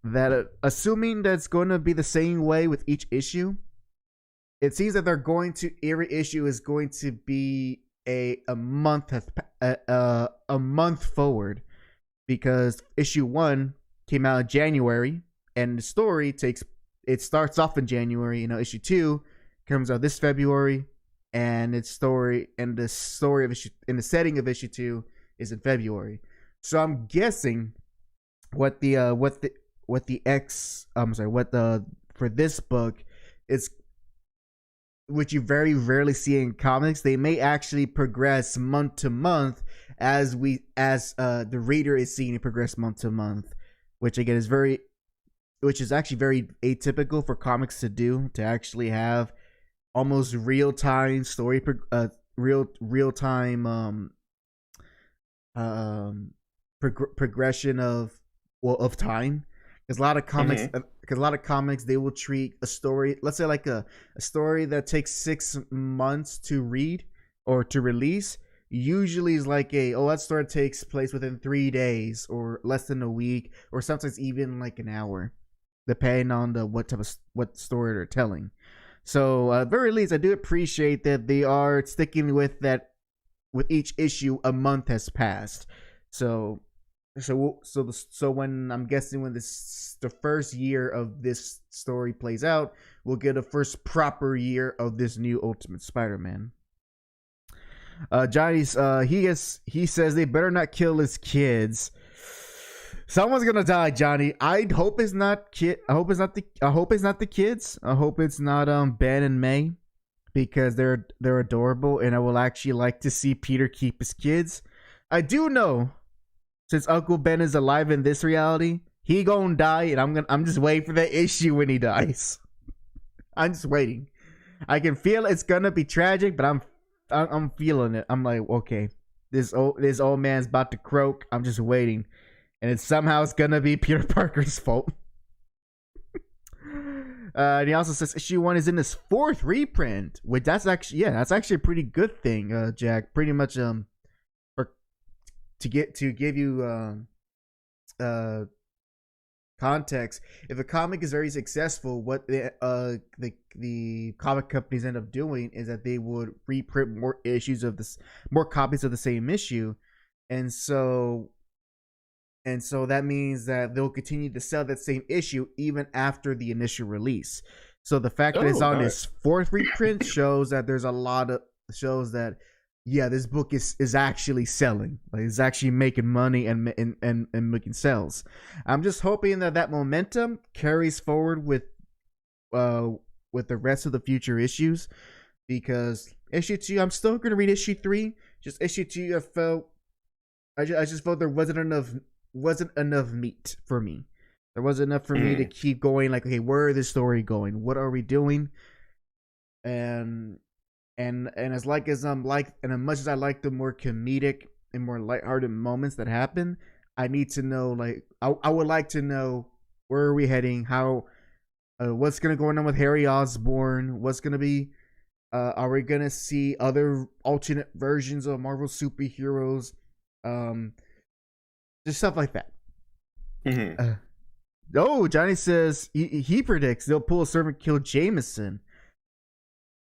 that assuming that's going to be the same way with each issue, it seems that every issue is going to be a month forward, because issue 1 came out in January, and the story starts off in January. Issue 2 comes out this February, and the setting of issue 2 is in February. So I'm guessing for this book is, which you very rarely see in comics, they may actually progress month to month as the reader is seeing it progress month to month, which again is actually very atypical for comics to do, to actually have almost real-time story progression of time. Because a lot of comics, they will treat a story, let's say a story that takes 6 months to read or to release, usually is that story takes place within 3 days or less than a week, or sometimes even an hour, depending on what story they're telling. So at the very least, I do appreciate that they are sticking with that. With each issue, a month has passed. So when I'm guessing when the first year of this story plays out, we'll get a first proper year of this new Ultimate Spider-Man. Johnny's he says they better not kill his kids. Someone's gonna die, Johnny. I hope it's not kid. I hope it's not the. I hope it's not the kids. I hope it's not Ben and May, because they're adorable, and I will actually like to see Peter keep his kids. I do know, since Uncle Ben is alive in this reality, he gonna die, and I'm just waiting for that issue when he dies. I'm just waiting. I can feel it's gonna be tragic, but I'm feeling it. I'm like, okay, this old man's about to croak. I'm just waiting. And it's gonna be Peter Parker's fault. And he also says issue 1 is in his 4th reprint, which that's actually a pretty good thing, Jack. Pretty much to give you context. If a comic is very successful, what the comic companies end up doing is that they would reprint more copies of the same issue, and so that means that they'll continue to sell that same issue even after the initial release. So the fact that it's on his 4th reprint shows that there's this book is actually selling. Like, it's actually making money and making sales. I'm just hoping that momentum carries forward with the rest of the future issues, because issue 2, I'm still going to read issue 3. Just issue 2, I just felt there wasn't enough meat for me. There wasn't enough for me to keep going. Like, okay, where is this story going? What are we doing? And as much as I like the more comedic and more lighthearted moments that happen, I need to know, like, I would like to know, where are we heading? How, what's gonna go on with Harry Osborn? What's gonna be? Are we gonna see other alternate versions of Marvel superheroes? Just stuff like that. Johnny says he predicts they'll pull a servant kill Jameson.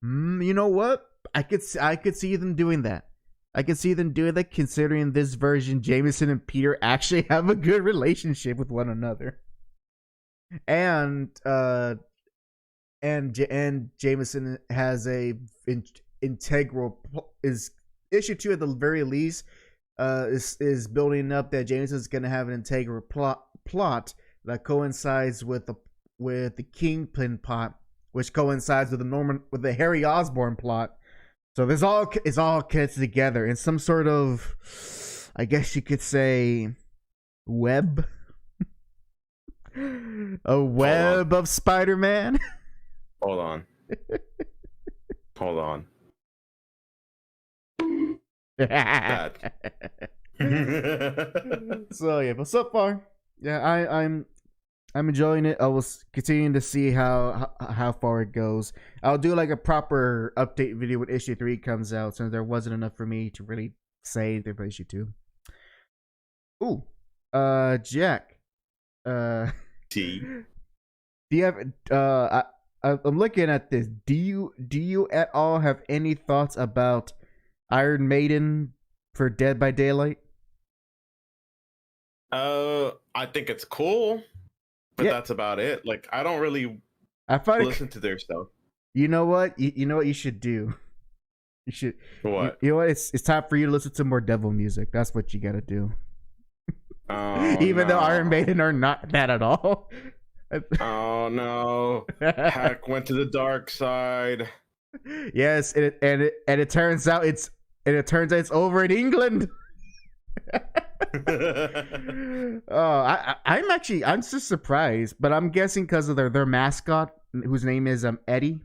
You know what? I could see them doing that. I could see them doing that, considering this version, Jameson and Peter actually have a good relationship with one another. And Jameson has a integral is issue 2 at the very least. Is building up that Jameson's gonna have an integral plot that coincides with the Kingpin plot, which coincides with the Harry Osborn plot. So it's all connected together in some sort of, I guess you could say, web. A web of Spider-Man. Hold on. So yeah, but so far, yeah, I'm enjoying it. I will continue to see how far it goes. I'll do like a proper update video when issue 3 comes out, since there wasn't enough for me to really say anything about issue 2. Ooh, Jack, T. Do you have I'm looking at this. Do you at all have any thoughts about Iron Maiden for Dead by Daylight? I think it's cool, but that's about it. Like, I don't really listen to their stuff. You know what? You know what you should do? You should. What? You know what? It's time for you to listen to more devil music. That's what you gotta do. Even though Iron Maiden are not that at all. Oh no! HAC went to the dark side. Yes, and it turns out it's over in England. I'm just surprised, but I'm guessing because of their mascot, whose name is Eddie.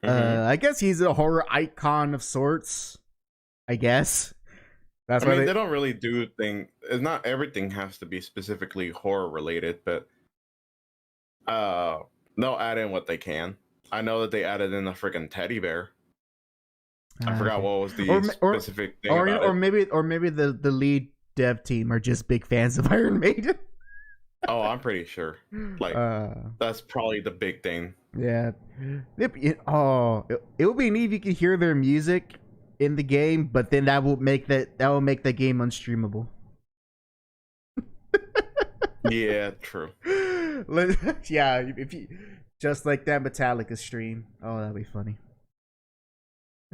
I guess he's a horror icon of sorts. I guess that's why they don't really do things. Not everything has to be specifically horror related, but they'll add in what they can. I know that they added in a freaking teddy bear. I forgot what was the specific thing about it. Or maybe the lead dev team are just big fans of Iron Maiden. Oh, I'm pretty sure. Like, that's probably the big thing. Yeah. It would be neat if you could hear their music in the game, but then that will make the game unstreamable. Yeah, true. Yeah, if you just like that Metallica stream. Oh, that'd be funny.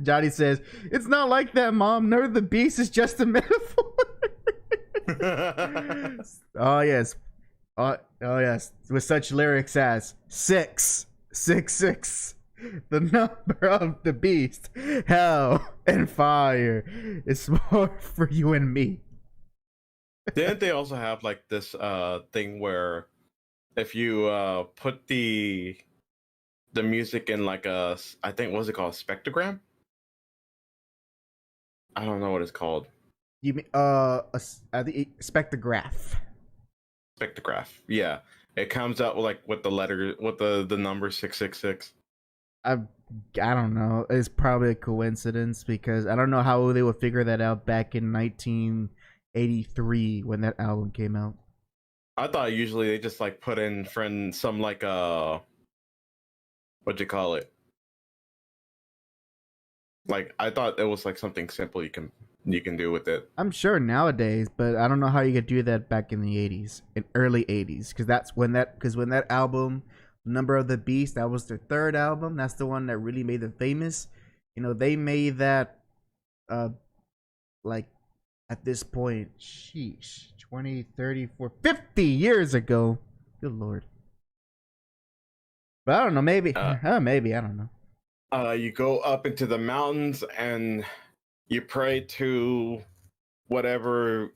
Johnny says, "It's not like that, Mom. Nerve the Beast is just a metaphor." Oh yes. Oh yes. With such lyrics as 666. The number of the beast, hell and fire is more for you and me. Didn't they also have like this thing where if you put the music in like a, I think, what's it called, spectrogram? I don't know what it's called. You mean the spectrograph? Spectrograph. Yeah, it comes out with the letter, with the number 666. I don't know. It's probably a coincidence because I don't know how they would figure that out back in 1983 when that album came out. I thought usually they just like put in some like what'd you call it? Like I thought it was like something simple you can do with it. I'm sure nowadays, but I don't know how you could do that back in the 80s, in early 80s, because when that album, Number of the Beast, that was their third album. That's the one that really made them famous. You know, they made that like at this point, sheesh, 20, 30, 40, 50 years ago. Good lord. But I don't know, maybe maybe, I don't know. You go up into the mountains and you pray to whatever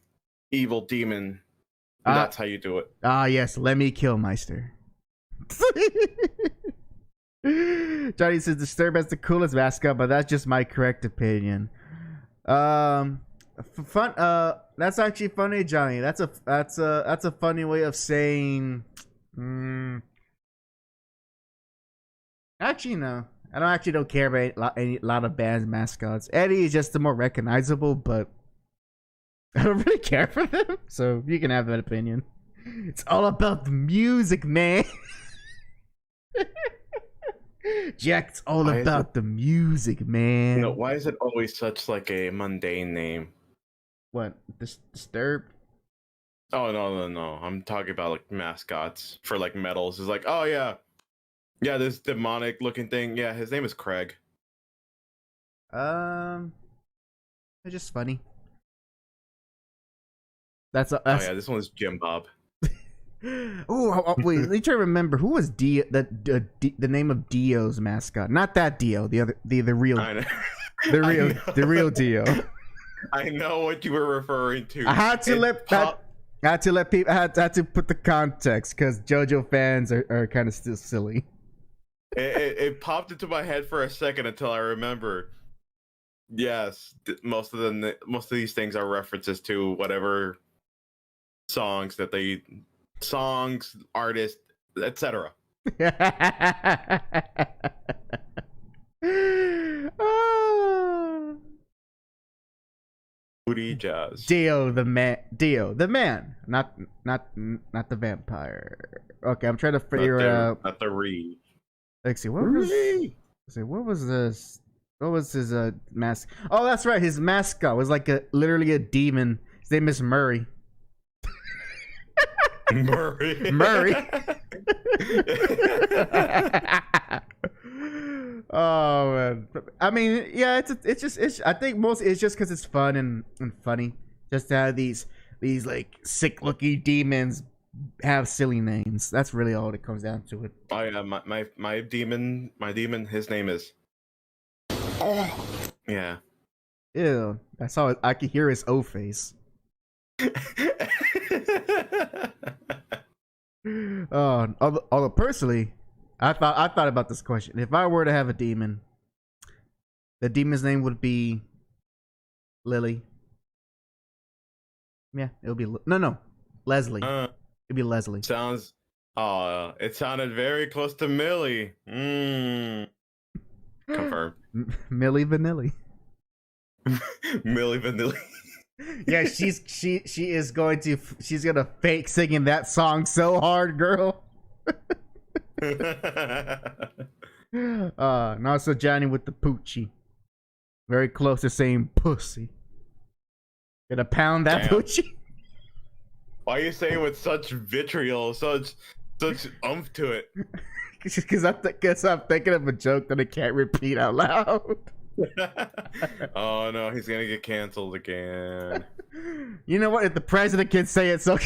evil demon. And that's how you do it. Yes, Lemmy Killmeister. Johnny says Disturb has the coolest mascot, but that's just my correct opinion. Fun. That's actually funny, Johnny. That's a funny way of saying. Actually, no. I don't care about a lot of bands' mascots. Eddie is just the more recognizable, but I don't really care for them. So you can have that opinion. It's all about the music, man. Jack, it's all about the music, man. Why is it always such like a mundane name? What? Disturb? Oh no! I'm talking about like mascots for like metals. It's like, oh yeah, this demonic looking thing. Yeah, his name is Craig. It's just funny. Oh yeah, this one's Jim Bob. Oh wait, let me try to remember who was the name of Dio's mascot. Not that Dio, the real, the real Dio. I know what you were referring to. I had to let people. I had to put the context because JoJo fans are kind of still silly. It popped into my head for a second until I remember. Yes, most of these things are references to whatever songs, artists, etc. Booty jazz. Dio the man, not the vampire. Okay, I'm trying to figure out. Not the Ree. Let's see, what was this? What was his mask? Oh, that's right. His mascot was like literally a demon. His name is Murray. Murray. Oh man. I mean, yeah, it's I think most it's just because it's fun and funny. Just to have these like sick looking demons have silly names. That's really all it comes down to it. Oh yeah, my demon, his name is. Yeah. Ew. I saw it. I could hear his O face. Although personally, I thought about this question. If I were to have a demon, the demon's name would be Lily. Yeah, it would be Leslie. It'd be Leslie. It sounded very close to Millie. Confirmed. Millie Vanilli. Millie Vanilli. Yeah, she's gonna fake singing that song so hard, girl. Not so Johnny with the poochie. Very close to saying pussy. Gonna pound that poochie. Why are you saying with such vitriol, such oomph to it? Because I'm thinking of a joke that I can't repeat out loud. Oh no, he's gonna get canceled again. You know what? If the president can say it, so.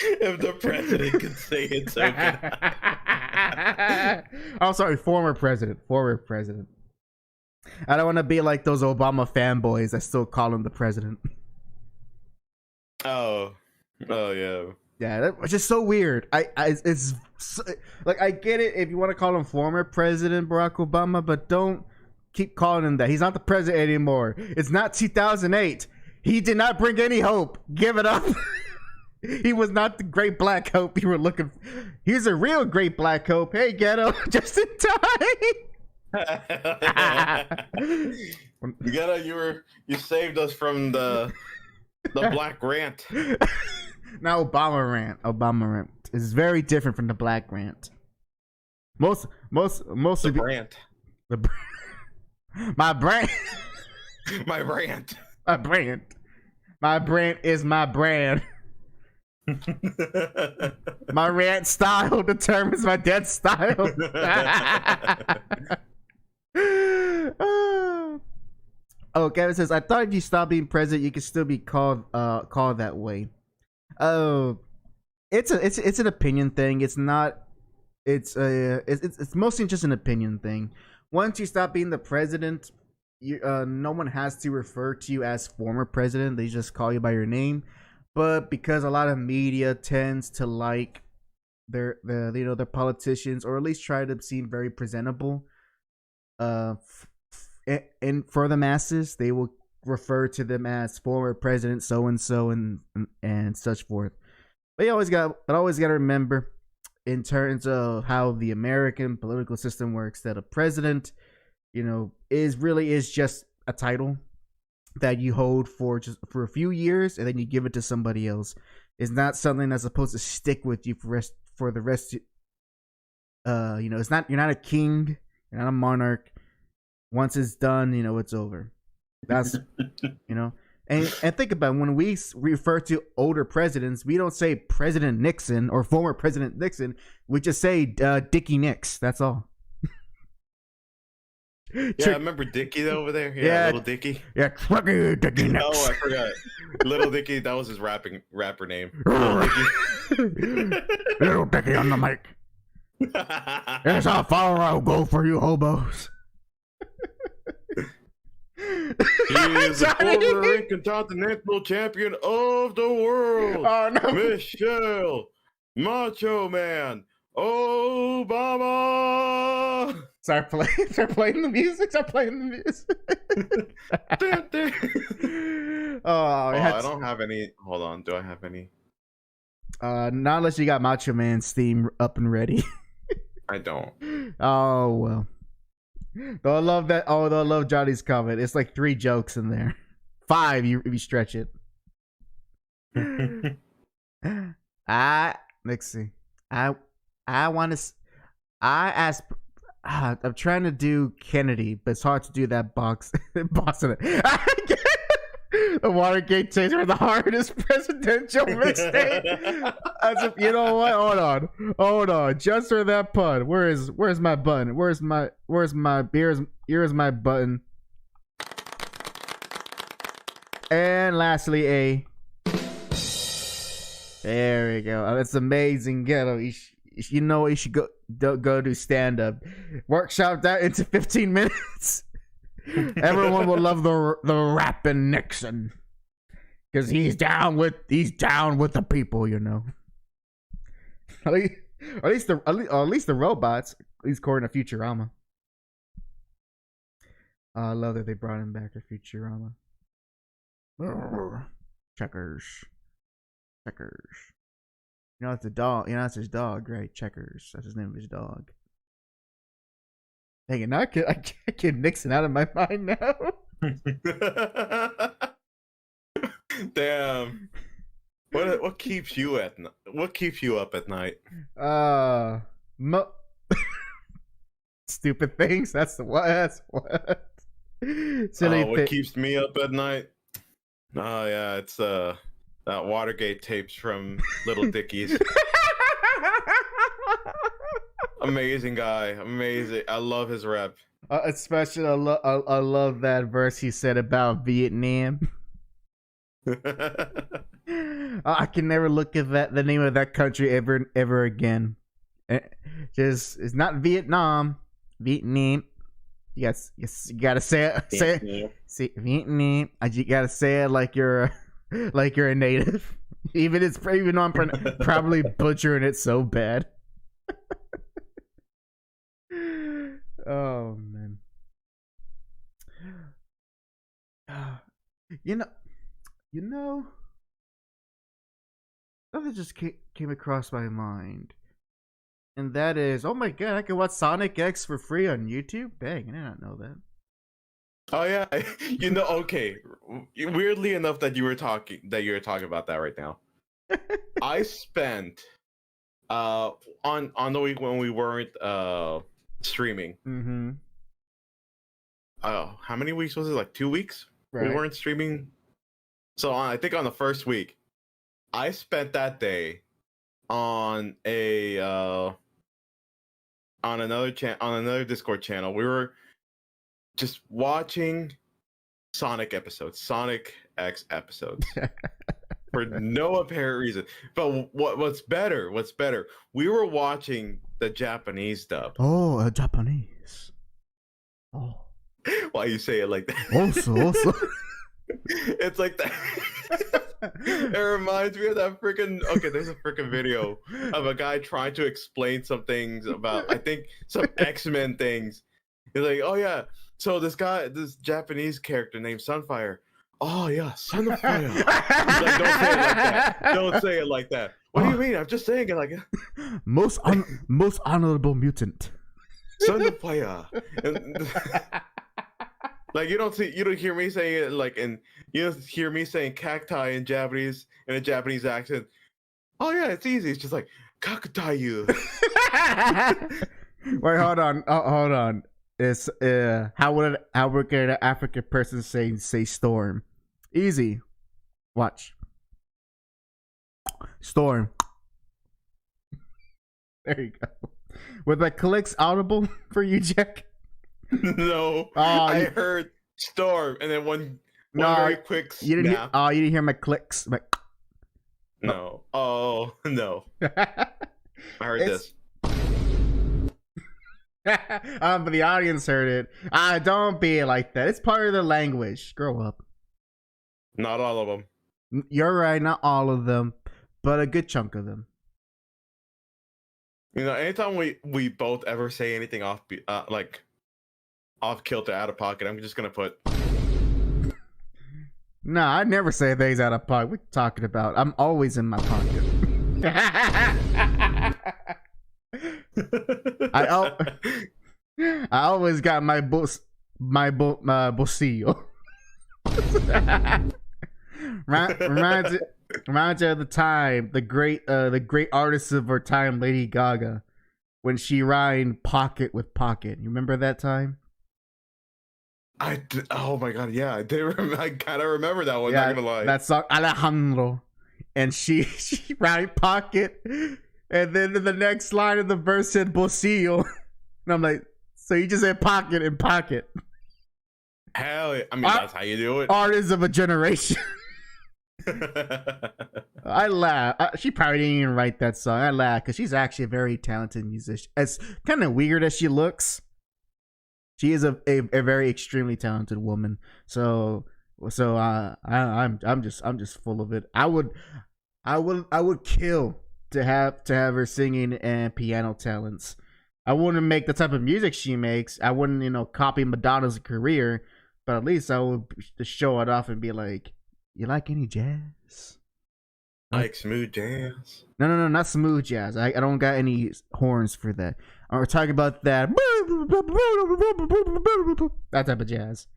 If the president can say it, so can I. Oh, sorry, former president. Former president. I don't want to be like those Obama fanboys that still call him the president. Oh yeah. Yeah, that's just so weird. It's so, like, I get it if you want to call him former President Barack Obama, but don't keep calling him that. He's not the president anymore. It's not 2008. He did not bring any hope. Give it up. He was not the great black hope you were looking for. He's a real great black hope. Hey, ghetto, just in time. You saved us from the black rant. Now Obama rant is very different from the black rant. Most The of you, rant. my brand, My rant. my brand is my brand. My rant style determines my dead style. Oh, Kevin says, I thought if you stopped being president, you could still be called that way. Oh, it's an opinion thing. It's not. It's mostly just an opinion thing. Once you stop being the president, no one has to refer to you as former president. They just call you by your name. But because a lot of media tends to like their politicians, or at least try to seem very presentable, and for the masses, they will refer to them as former president so and so and such forth. But you always got to remember, in terms of how the American political system works, that a president, is just a title that you hold for a few years, and then you give it to somebody else. It's not something that's supposed to stick with you for the rest. It's not. You're not a king. You're not a monarch. Once it's done, it's over. That's and think about it, when we refer to older presidents, we don't say President Nixon or former President Nixon. We just say Dickie Nix. That's all. Yeah, I remember Dickie over there. Yeah, Little Dickie. Yeah, Trucky Dickie Nix. Oh, I forgot. Little Dickie, that was his rapper name. Little Dickie. Little Dickie on the mic. That's how far I'll go for you hobos. He is the former intercontinental champion of the world. Oh no, Michelle Macho Man Obama. Start playing the music. I don't have any. Hold on, do I have any? Not unless you got Macho Man's theme up and ready. I don't. Oh well. Though I love that. Oh, though I love Johnny's comment. It's like 3 jokes in there. 5 if you stretch it. Let's see. I'm trying to do Kennedy, but it's hard to do that Boston. The Watergate tapes are the hardest presidential mistake. You know what? Hold on. Just for that pun. Where's my button? Here's my button. And lastly, a. There we go. That's amazing, ghetto. You should go do stand up. Workshop that into 15 minutes. Everyone will love the rapping Nixon, because he's down with the people, At least the robots, at least according to Futurama. I love that they brought him back to Futurama. Checkers. It's a dog. It's his dog, right? Checkers. That's his name of his dog. Dang it, now I can't get Nixon out of my mind now. Damn. What keeps you up at night? Stupid things. That's what. Silly what keeps me up at night? Oh yeah, it's that Watergate tapes from Little Dickie's. Amazing guy. Amazing. I love his rap. Especially, I love that verse he said about Vietnam. I can never look at the name of that country ever again. It's not Vietnam, Vietnam. Yes, you gotta say it. See, Vietnam. You gotta say it like you're a native. Even though I'm probably butchering it so bad. Oh man. You know, something just came across my mind, and that is, oh my god, I can watch Sonic X for free on YouTube. Dang, I did not know that. Oh yeah, okay. Weirdly enough, that you were talking about that right now. I spent on the week when we weren't streaming. Mm-hmm. Oh, how many weeks was it? Like 2 weeks. Right. We weren't streaming. So I think on the first week, I spent that day on another Discord channel. We were just watching Sonic X episodes for no apparent reason. But what's better? We were watching the Japanese dub. Oh, Japanese. Oh. Why you say it like that? Also. It's like that. It reminds me of that freaking. Okay, there's a freaking video of a guy trying to explain some things about, I think, some X-Men things. He's like, oh yeah, so this Japanese character named Sunfire. Oh yeah, Sunfire. He's like, don't say it like that. What do you mean? I'm just saying it like that. Most honorable mutant. Sunfire. Like you don't hear me saying it like, and you don't hear me saying cacti in Japanese in a Japanese accent. Oh yeah, it's easy. It's just like kakatayu. Wait, hold on. It's how would an African person say storm? Easy. Watch. Storm. There you go. Were the clicks audible for you, Jack? No, I heard storm, and then one very quick snap. You didn't hear my clicks. No. Oh no. I heard this. But the audience heard it. Don't be like that. It's part of the language. Grow up. Not all of them. You're right. Not all of them, but a good chunk of them. Anytime we both ever say anything off kilter, out of pocket, I'm just gonna put. No, I never say things out of pocket. What are you talking about? I'm always in my pocket. I always got my bolsillo. Reminds you of the time, the great artist of our time, Lady Gaga, when she rhymed pocket with pocket. You remember that time? Oh my god, yeah, I kind of remember that one. Yeah, not gonna lie. That song Alejandro, and she rhymed pocket, and then the next line of the verse said bolsillo, and I'm like, so you just said pocket and pocket. Hell yeah. I mean, that's how you do it. Artists of a generation. I laugh. She probably didn't even write that song. I laugh because she's actually a very talented musician. As kind of weird as she looks, she is a very extremely talented woman. So I'm just full of it. I would kill to have her singing and piano talents. I wouldn't make the type of music she makes. I wouldn't copy Madonna's career, but at least I would just show it off and be like, you like any jazz? Like smooth jazz? No, not smooth jazz. I don't got any horns for that. We're talking about that type of jazz.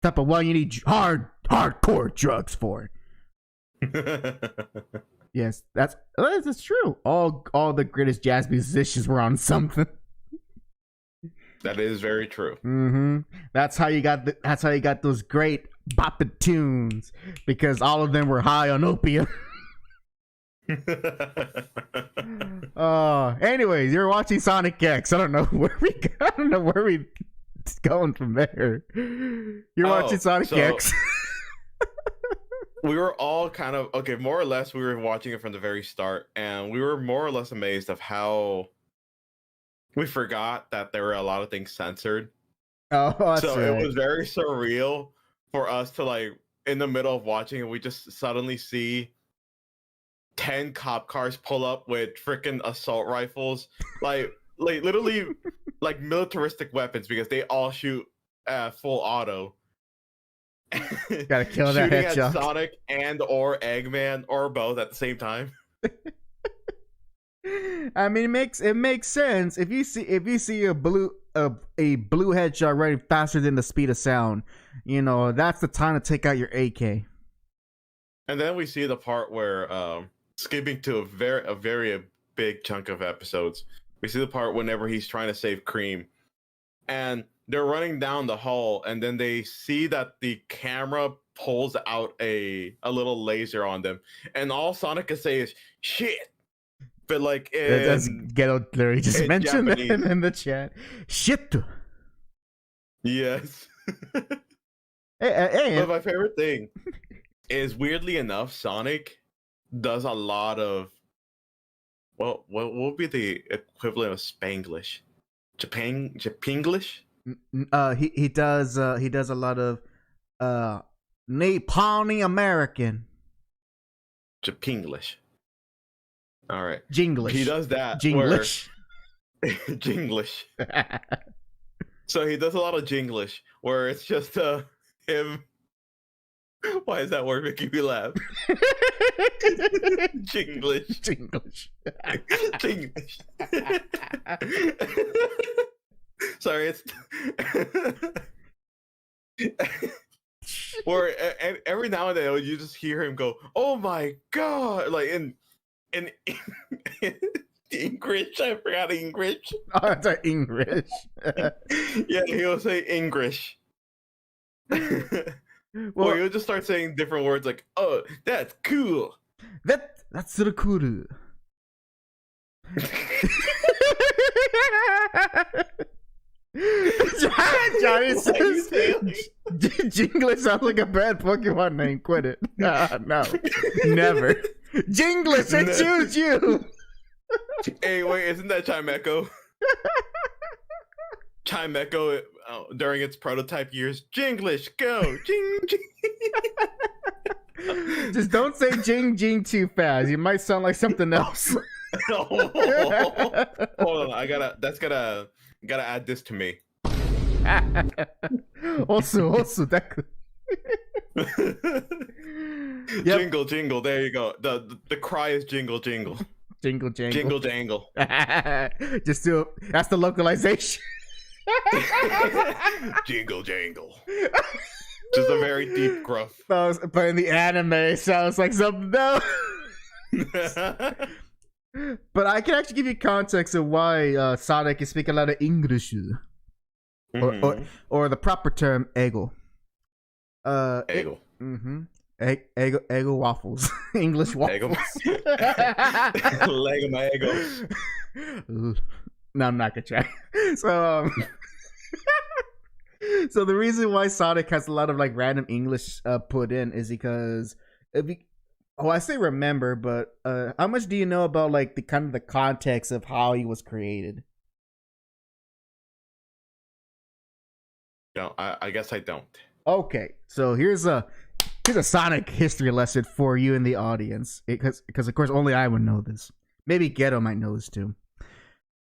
Type of one you need hardcore drugs for. Yes, that's true. All the greatest jazz musicians were on something. That is very true. Mm-hmm. That's how you got those great bopping tunes, because all of them were high on opium. Anyways, you're watching Sonic X. I don't know where we going from there. You're watching Sonic X. We were all kind of okay, more or less. We were watching it from the very start, and we were more or less amazed of how we forgot that there were a lot of things censored. Oh, that's so right. It was very surreal for us to like in the middle of watching it, we just suddenly see 10 cop cars pull up with freaking assault rifles, like literally like militaristic weapons because they all shoot full auto. Gotta kill that shooting headshot. at Sonic and or Eggman or both at the same time. I mean, it makes sense if you see a blue headshot running faster than the speed of sound. You know, that's the time to take out your AK. And then we see the part where skipping to a very big chunk of episodes. We see the part whenever he's trying to save Cream, and they're running down the hall, and then they see that the camera pulls out a little laser on them, and all Sonic can say is "shit." But like that's Ghetto literally just mentioned that in the chat. Shit. Yes. Hey. But my favorite thing is, weirdly enough, Sonic does a lot of what would be the equivalent of Spanglish? Japanglish? He does a lot of Napalmy American. Japanglish. All right. Jinglish. He does that. Jinglish. Jinglish. So he does a lot of Jinglish where it's just him. Why is that word making me laugh? Jinglish. Jinglish. Jinglish. Sorry, it's where every now and then you just hear him go, "Oh my god!" Like in English. I forgot English. Oh, it's English. Yeah, he'll say English. Well, he'll just start saying different words like, "Oh, that's cool." That's so cool. Johnny says Jinglish sounds like a bad Pokemon name. Quit it. No, never. Jinglish, I choose you. Hey, wait, isn't that Chimecho? Chimecho during its prototype years. Jinglish, go! Jing, jing. Just don't say jing too fast. You might sound like something else. Hold on, gotta add this to me. also that could. Yep. Jingle, jingle. There you go. The cry is jingle, jingle. Jingle, Jingle, jangle. Just do it. That's the localization. Jingle, jangle. Just a very deep gruff. But in the anime, it sounds like something else. But I can actually give you context of why Sonic is speaking a lot of English, or the proper term, ego. Ego. Ego waffles. English waffles. Lego my ego. No, I'm not gonna try. So so the reason why Sonic has a lot of like random English put in is because I say remember, but how much do you know about like the kind of the context of how he was created? No, I guess I don't. Okay, so here's a Sonic history lesson for you in the audience, because of course only I would know this. Maybe Ghetto might know this too.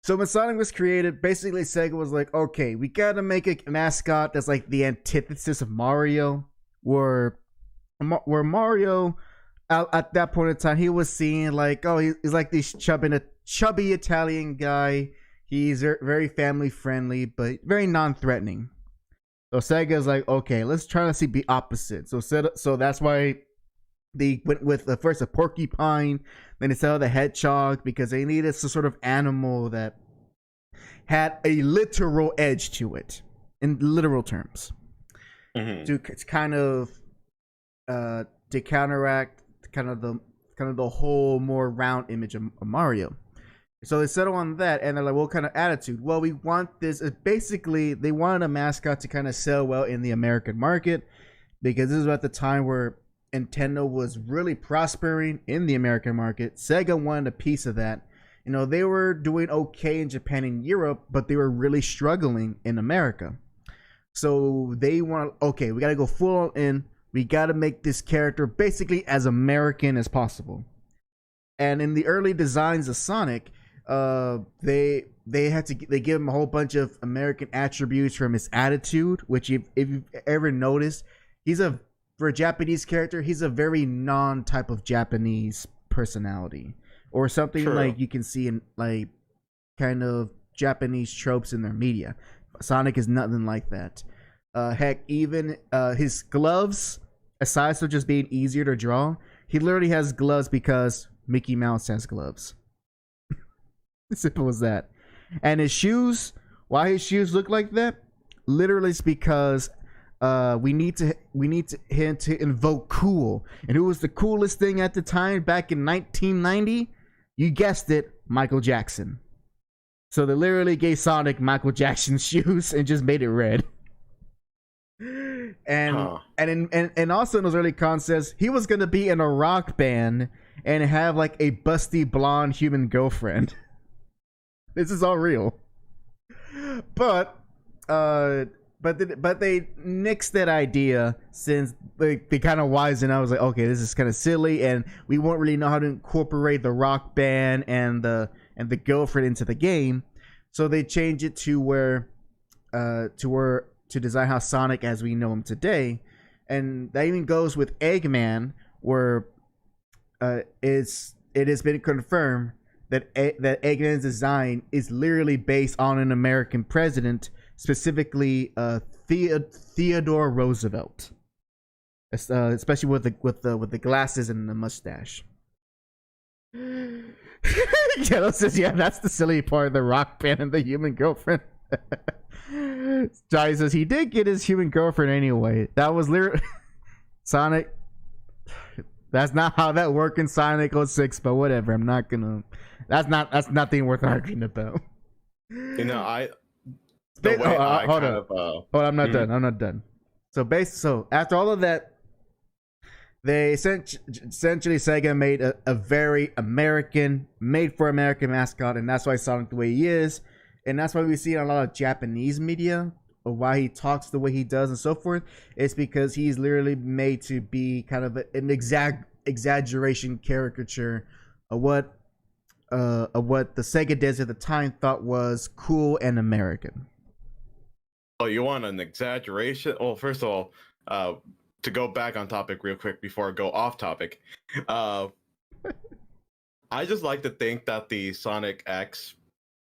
So when Sonic was created, basically Sega was like, okay, we gotta make a mascot that's like the antithesis of Mario, where Mario at that point in time he was seen like, oh, he's like this chubby Italian guy. He's very family friendly, but very non-threatening. So Sega's like, okay, let's try to see the opposite. So that's why they went with first a porcupine, then instead of the hedgehog, because they needed some sort of animal that had a literal edge to it, in literal terms, to kind of to counteract kind of the whole more round image of Mario. So they settle on that, and they're like, what kind of attitude? Well, we want this. Basically, they wanted a mascot to kind of sell well in the American market, because this is at the time where Nintendo was really prospering in the American market. Sega wanted a piece of that. You know, they were doing okay in Japan and Europe, but they were really struggling in America. So they want, okay, we got to go full in. We got to make this character basically as American as possible. And in the early designs of Sonic, they give him a whole bunch of American attributes from his attitude, which if you've ever noticed, for a Japanese character, he's a very non-type of Japanese personality, or something like you can see in like kind of Japanese tropes in their media. Sonic is nothing like that. Heck, even his gloves, aside from just being easier to draw, he literally has gloves because Mickey Mouse has gloves. Simple as that. And his shoes, why his shoes look like that? Literally, it's because we need him to invoke cool. And who was the coolest thing at the time back in 1990? You guessed it, Michael Jackson. So they literally gave Sonic Michael Jackson's shoes and just made it red. And also in those early concepts, he was gonna be in a rock band and have like a busty blonde human girlfriend. This is all real. But they nixed that idea since they kind of wisened. I was like, okay, this is kind of silly, and we won't really know how to incorporate the rock band and the girlfriend into the game. So they changed it to design how Sonic as we know him today, and that even goes with Eggman, where it has been confirmed that Eggman's design is literally based on an American president, specifically Theodore Roosevelt, especially with the glasses and the mustache. Yellow says, "Yeah, that's the silly part of the rock band and the human girlfriend." Johnny says he did get his human girlfriend anyway. That was literally Sonic. That's not how that worked in Sonic 06, but whatever. I'm not gonna. That's nothing worth arguing about. You know, hold on. I'm not done. I'm not done. So after all of that, they essentially Sega made a very American, made for American mascot, and that's why Sonic the way he is, and that's why we see in a lot of Japanese media of why he talks the way he does and so forth. It's because he's literally made to be kind of an exaggeration caricature of what the Sega devs at the time thought was cool and American. Oh, you want an exaggeration? Well, first of all, to go back on topic real quick before I go off topic, I just like to think that the Sonic X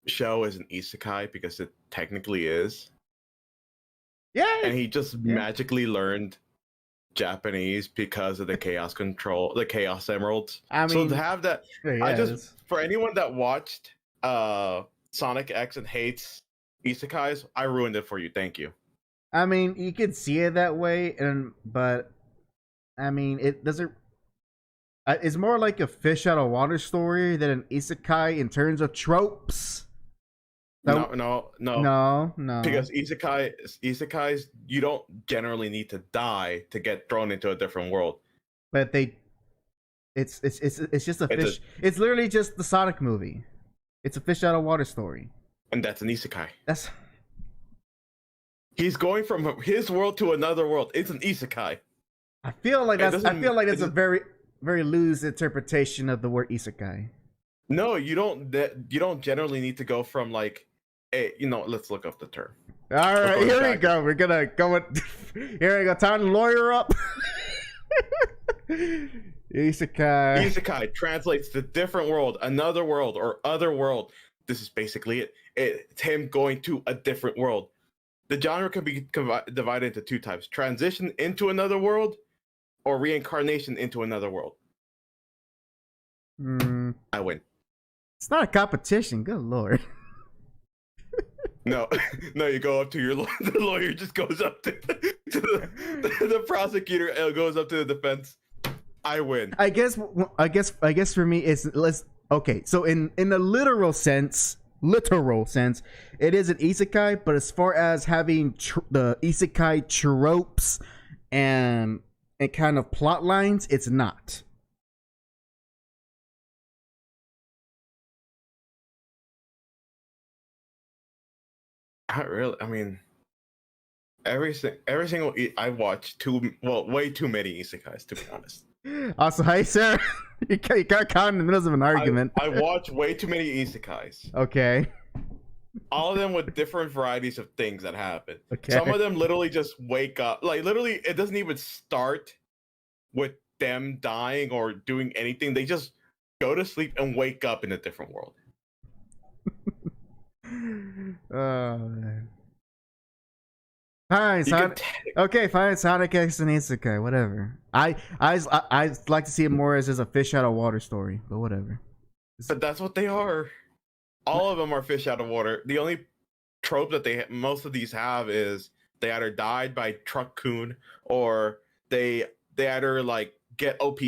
show is an isekai because it technically is. Yeah. And he just magically learned Japanese because of the Chaos Control, the Chaos Emeralds. I mean, so to have that, for anyone that watched Sonic X and hates isekais, I ruined it for you. Thank you. I mean, you could see it that way, but I mean, it doesn't. It's more like a fish out of water story than an isekai in terms of tropes. No. Because isekais, you don't generally need to die to get thrown into a different world. But it's just a fish. It's literally just the Sonic movie. It's a fish out of water story. And that's an isekai. He's going from his world to another world. It's an isekai. I feel like that's a very, very loose interpretation of the word isekai. No, you don't generally need to go from like, let's look up the term. All right, here we go. We're gonna go with. Here we go. Time to lawyer up. Isekai. Isekai translates to different world, another world, or other world. This is basically it. It's him going to a different world. The genre can be divided into two types: transition into another world, or reincarnation into another world. I win. It's not a competition. Good lord. No, you go up to your lawyer. The lawyer just goes up to the prosecutor and goes up to the defense. I win. I guess for me, it's Okay, so in a literal sense, it is an isekai. But as far as having the isekai tropes and kind of plot lines, it's not. Not really. I mean, every single I watched way too many isekais, to be honest. Also, hi Sarah. you got caught in the middle of an argument. I watched way too many isekais. Okay. All of them with different varieties of things that happen. Okay. Some of them literally just wake up. Like literally, it doesn't even start with them dying or doing anything. They just go to sleep and wake up in a different world. Oh man. Fine, Sonic. Okay, fine. Sonic X and Isekai, whatever. I like to see it more as a fish out of water story, but whatever. But that's what they are. All of them are fish out of water. The only trope that most of these have is they either died by Truck-kun or they either like get OP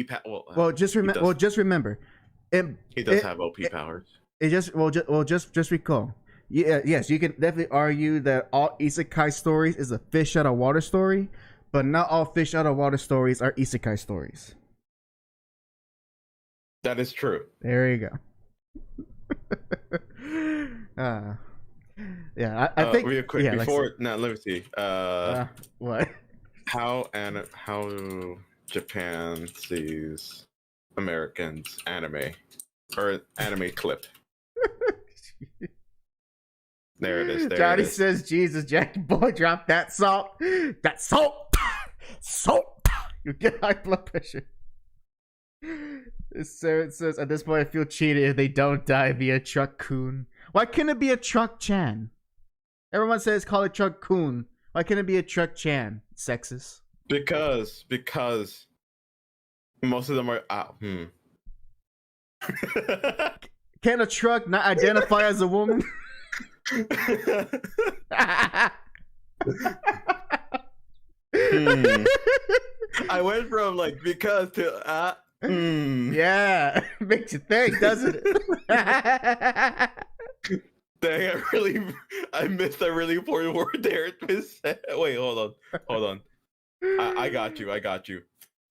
just remember. He does have OP powers. Just recall. Yeah, yes, you can definitely argue that all isekai stories is a fish out of water story, but not all fish out of water stories are isekai stories. That is true. There you go. Yeah, I think real quick before. Now let me see. What? How Japan sees Americans anime or anime clip. There it is. Johnny says, "Jesus, Jackie boy, drop that salt. That salt. You get high blood pressure." So it says, "At this point, I feel cheated if they don't die via Truck-kun. Why can't it be a Truck-chan? Everyone says call it Truck-kun. Why can't it be a Truck-chan? Sexist." Because most of them are. Can a truck not identify as a woman? I went from like because to Yeah, makes you think, doesn't it? Dang, I missed a really important word there. Wait, hold on. I got you.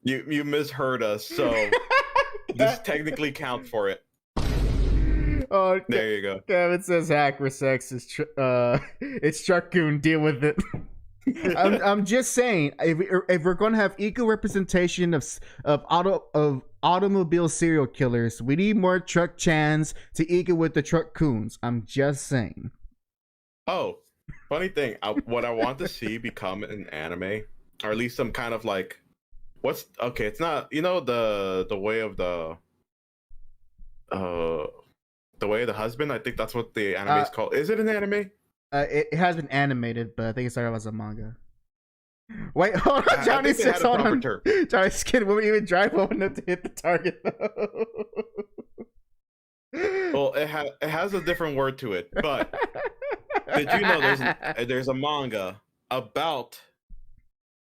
You misheard us, so this technically counts for it. Oh, there you go. Kevin says hack for sex is it's Truck-kun. Deal with it. I'm just saying, if we're gonna have equal representation of automobile serial killers, we need more Truck-chans to equal with the Truck-kuns. I'm just saying. Oh, funny thing. What I want to see become an anime, or at least some kind of like, it's not, the way of the way of the husband. I think that's what the anime is called. Is it an anime? It has been animated, but I think it started as a manga. Wait, hold on. Johnny says, hold on. Johnny's skin won't even drive well enough to hit the target, though. Well, it has a different word to it, but did you know there's a manga about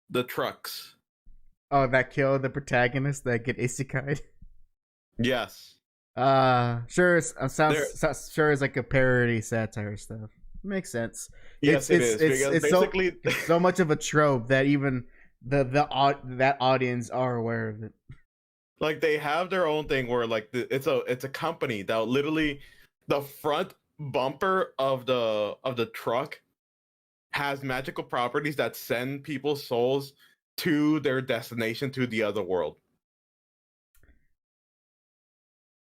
the trucks? Oh, that kill the protagonist that get isekai'd? Yes. Sure. It's like a parody satire stuff. Makes sense. Yes, it is. It's basically so much of a trope that even that audience are aware of it. Like they have their own thing where like it's a company that literally the front bumper of the truck has magical properties that send people's souls to their destination, to the other world.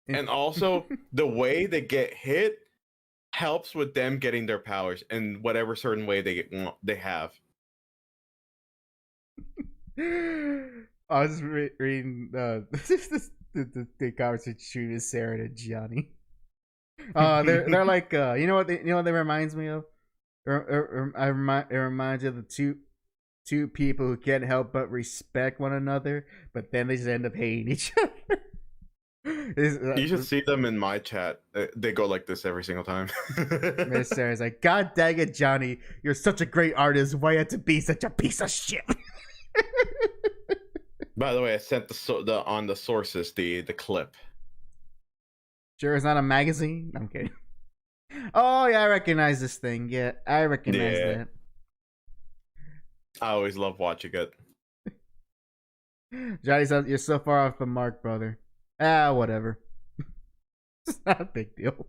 And also the way they get hit helps with them getting their powers in whatever certain way they have. I was reading the conversation with Sarah and Gianni. They're like you know what that reminds me of? It reminds me of the two people who can't help but respect one another, but then they just end up hating each other. You should see them in my chat. They go like this every single time. Miss Sarah's like, "God dang it, Johnny! You're such a great artist. Why you have to be such a piece of shit?" By the way, I sent on the sources the clip. Sure, it's not a magazine. I'm kidding. Oh yeah, I recognize this thing. Yeah, I recognize that. I always love watching it. Johnny says you're so far off the mark, brother. Whatever. It's not a big deal.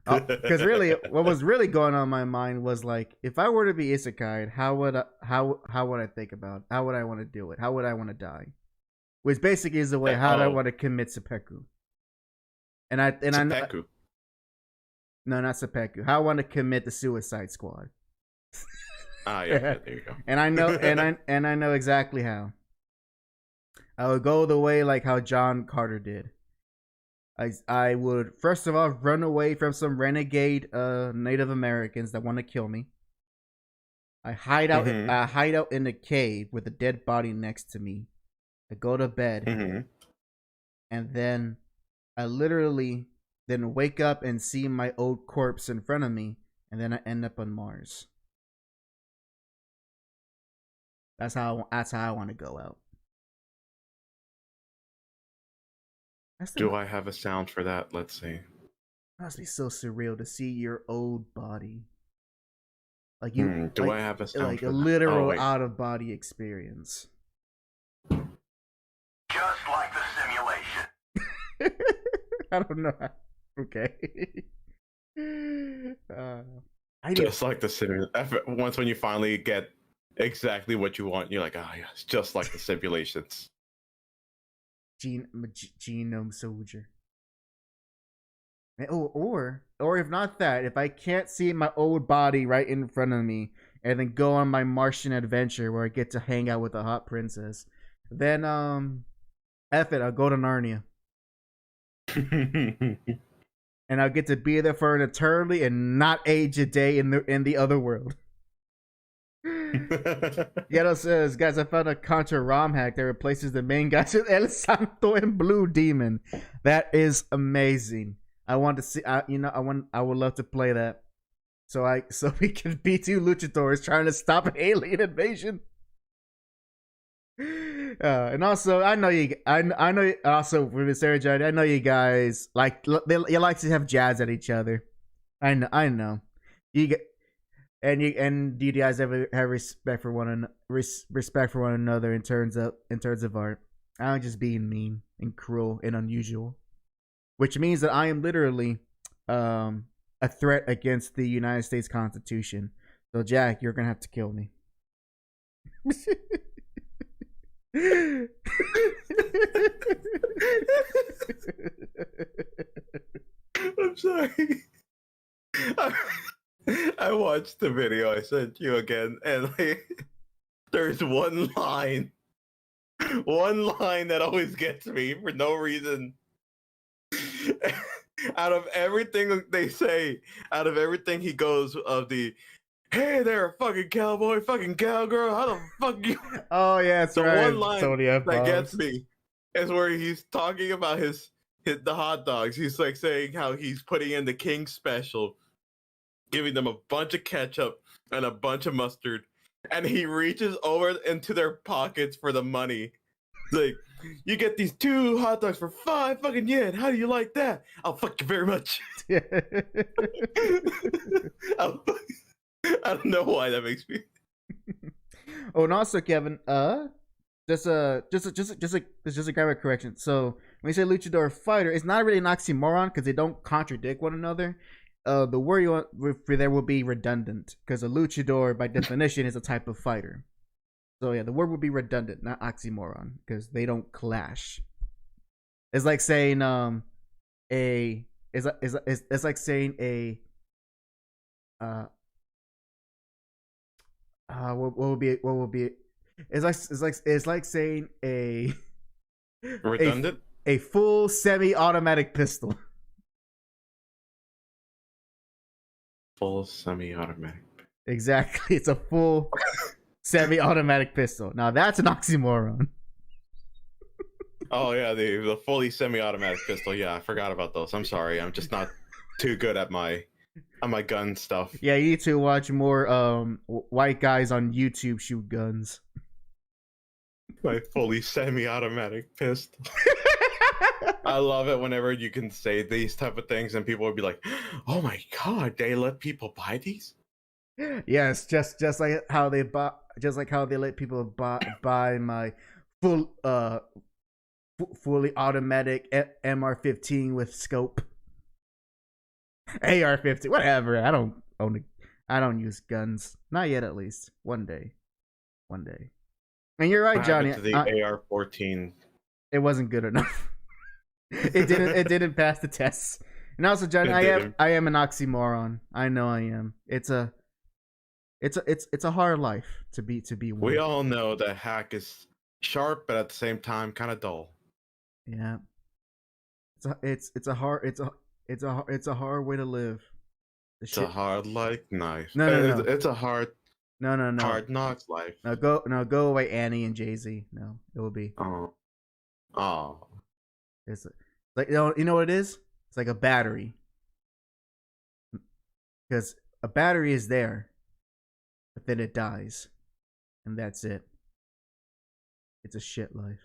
Because really, what was really going on in my mind was like, if I were to be isekai, how would I think about it? How would I want to do it? How would I want to die? Which basically is the way how do I want to commit seppuku. Seppuku. No, not seppuku. How I want to commit the Suicide Squad. Yeah, there you go. And I know, and I know exactly how. I would go the way like how John Carter did. I would first of all run away from some renegade Native Americans that want to kill me. I hide out. I hide out in a cave with a dead body next to me. I go to bed, and then I literally then wake up and see my old corpse in front of me, and then I end up on Mars. That's how I want to go out. Do I have a sound for that? Let's see. It must be so surreal to see your old body. Like you do I have a sound like for a that? literal out of body experience. Just like the simulation. I don't know. Okay. Just like the simulation. Once when you finally get exactly what you want, you're like, oh yeah, it's just like the simulations. Genome soldier. Or if not that, if I can't see my old body right in front of me and then go on my Martian adventure where I get to hang out with a hot princess, then F it, I'll go to Narnia. And I'll get to be there for an eternity and not age a day in the other world. Yeto says, guys, I found a Contra ROM hack that replaces the main guys with El Santo and Blue Demon. That is amazing. I want to see. I would love to play that. So we can be two luchadors trying to stop an alien invasion. And also, I know also for Miss Sarah Johnny, I know you guys you like to have jabs at each other. I know. And do you guys ever have respect for one another in terms of art? I'm just being mean and cruel and unusual, which means that I am literally a threat against the United States Constitution. So Jack, you're gonna have to kill me. I'm sorry. I watched the video I sent you again, and there's one line that always gets me for no reason. Out of everything they say, out of everything he goes of the, hey there, fucking cowboy, fucking cowgirl, how the fuck you? Oh yeah, it's right. One line that gets me is where he's talking about the hot dogs. He's like saying how he's putting in the King special, giving them a bunch of ketchup and a bunch of mustard, and he reaches over into their pockets for the money. Like, you get these 2 hot dogs for 5 fucking yen. How do you like that? I'll fuck you very much. I don't know why that makes me. Oh, and also, Kevin, just a grammar correction. So when you say luchador fighter, it's not really an oxymoron because they don't contradict one another. The word you want for there will be redundant because a luchador, by definition, is a type of fighter. So yeah, the word would be redundant, not oxymoron, because they don't clash. It's like saying it's like saying what will be it's like saying a redundant, a full semi-automatic pistol. Full semi-automatic. Exactly, it's a full semi-automatic pistol. Now that's an oxymoron. Oh yeah, the fully semi-automatic pistol. Yeah, I forgot about those. I'm sorry, I'm just not too good at my gun stuff. Yeah, you need to watch more white guys on YouTube shoot guns. My fully semi-automatic pistol. I love it whenever you can say these type of things and people will be like, "Oh my god, they let people buy these?" Yes, just like how they let people buy my fully automatic MR15 with scope. AR-15, whatever. I don't own it. I don't use guns. Not yet, at least. One day. And you're right, Johnny. What happened to the AR-14? It wasn't good enough. It didn't pass the tests. And also, Johnny, I am an oxymoron. I know I am. It's a hard life to be one. We all know that hack is sharp, but at the same time, kind of dull. Yeah. It's a hard way to live. It's a hard life. Nice. No. It's a hard. No. Hard knocks life. No, go away, Annie and Jay-Z. No, it will be. Oh. It's like, you know what it is? It's like a battery. Because a battery is there, but then it dies, and that's it. It's a shit life.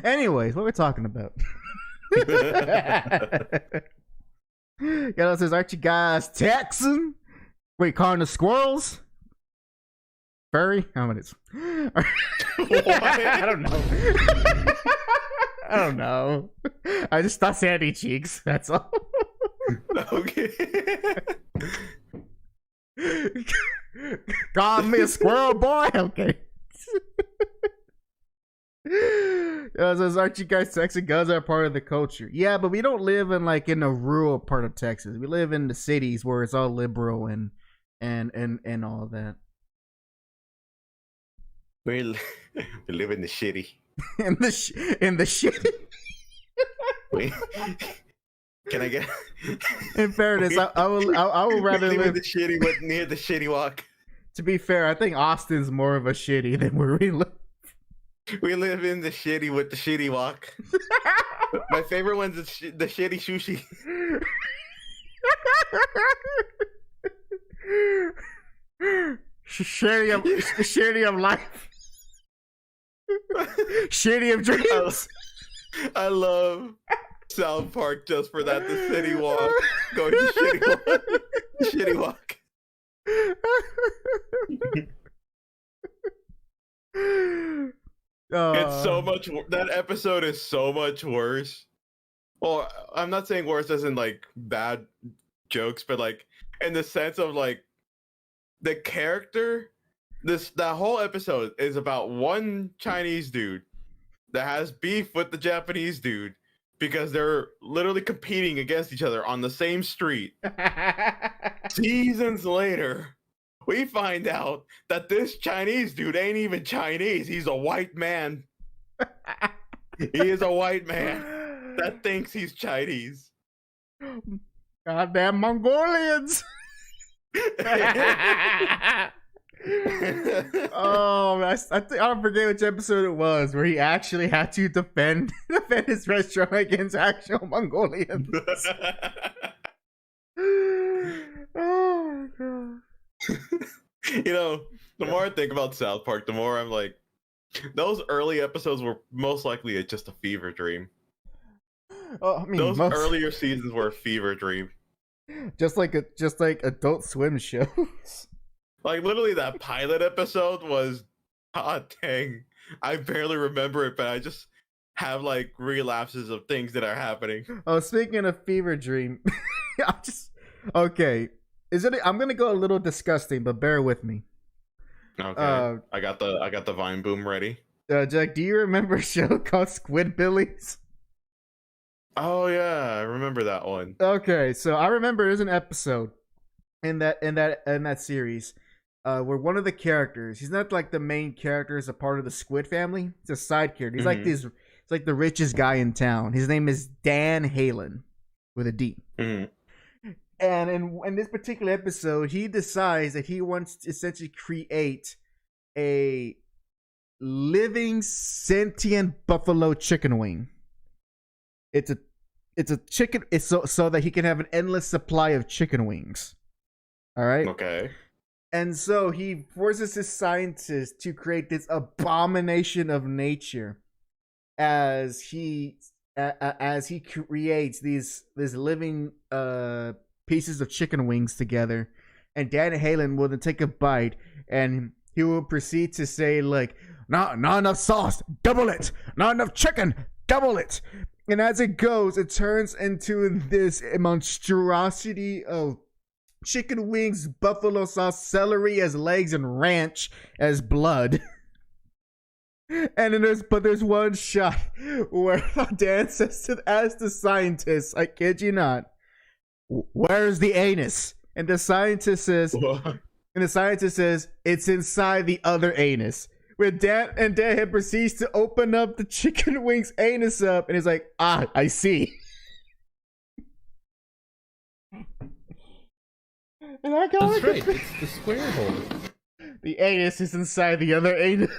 Anyways, what we're talking about? Yellow says, "Aren't you guys Texan? Wait, calling the squirrels? Furry? How many? I don't know. I don't know. I just thought sandy cheeks. That's all." Okay. Call me a squirrel boy? Okay. Says, "Aren't you guys Texan? Guns are part of the culture." Yeah, but we don't live in a rural part of Texas. We live in the cities where it's all liberal and all that. We live in the shitty. in the shitty. Can I get? In fairness, I will rather live live in the shitty, but near the shitty walk. To be fair, I think Austin's more of a shitty than where we live. We live in the shitty with the shitty walk. My favorite one's the shitty sushi. Shitty of life. Shitty of dreams. I love South Park just for that. The city walk. Going to shitty walk. Shitty walk. It's so much. That episode is so much worse. Well, I'm not saying worse as in bad jokes, but in the sense of the character. That whole episode is about one Chinese dude that has beef with the Japanese dude because they're literally competing against each other on the same street. Seasons later, we find out that this Chinese dude ain't even Chinese. He's a white man. He is a white man that thinks he's Chinese. Goddamn Mongolians. Oh, I don't forget which episode it was where he actually had to defend his restaurant against actual Mongolians. Oh my god. The more I think about South Park, the more I'm like, those early episodes were most likely just a fever dream. Oh, I mean, those earlier seasons were a fever dream. Just like Adult Swim shows. Literally, that pilot episode was, god dang, I barely remember it, but I just have relapses of things that are happening. Oh, speaking of fever dream, okay. I'm gonna go a little disgusting, but bear with me. Okay, I got the Vine boom ready. Jack, do you remember a show called Squidbillies? Oh yeah, I remember that one. Okay, so I remember there's an episode in that series where one of the characters, he's not the main character, is a part of the Squid family. He's a side character. He's he's the richest guy in town. His name is Dan Halen with a D. Mm-hmm. And in this particular episode, he decides that he wants to essentially create a living sentient buffalo chicken wing. It's a chicken. It's so that he can have an endless supply of chicken wings. All right. Okay. And so he forces his scientists to create this abomination of nature as he creates these living pieces of chicken wings together. And Dan Halen will then take a bite and he will proceed to say, like, not enough sauce, double it. Not enough chicken, double it. And as it goes, it turns into this monstrosity of chicken wings, buffalo sauce, celery as legs, and ranch as blood. And then there's one shot where Dan says as the scientist, I kid you not, where's the anus? And the scientist says, it's inside the other anus. Where Dan proceeds to open up the chicken wings anus up, and he's like, I see. And I go, that's right. It's the square hole. The anus is inside the other anus.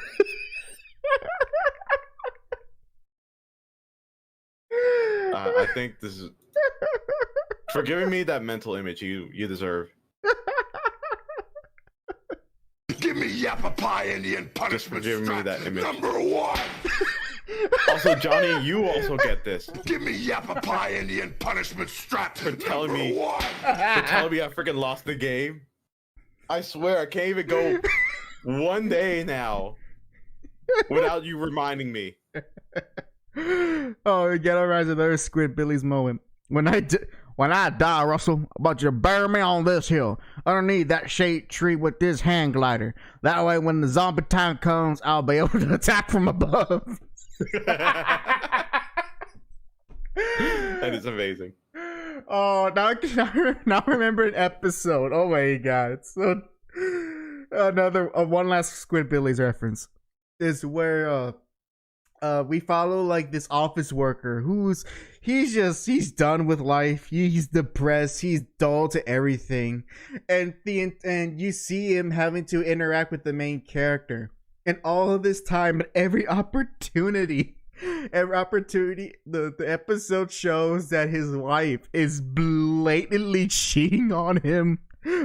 I think this is for giving me that mental image you deserve. Give me yappa pie Indian punishment giving me strap that image. number 1. Also, Johnny, you also get this. Give me yappa pie Indian punishment strap For telling number me- 1. For telling me I freaking lost the game. I swear I can't even go one day now without you reminding me. Oh, get over as another Squidbillies moment. When I die, Russell, but you bury me on this hill, underneath that shade tree with this hang glider. That way, when the zombie time comes, I'll be able to attack from above. That is amazing. Oh, now remember an episode. Oh my god! So one last Squidbillies reference is where we follow like this office worker he's done with life. He's depressed. He's dull to everything, and you see him having to interact with the main character, and all of this time, at every opportunity, the episode shows that his wife is blatantly cheating on him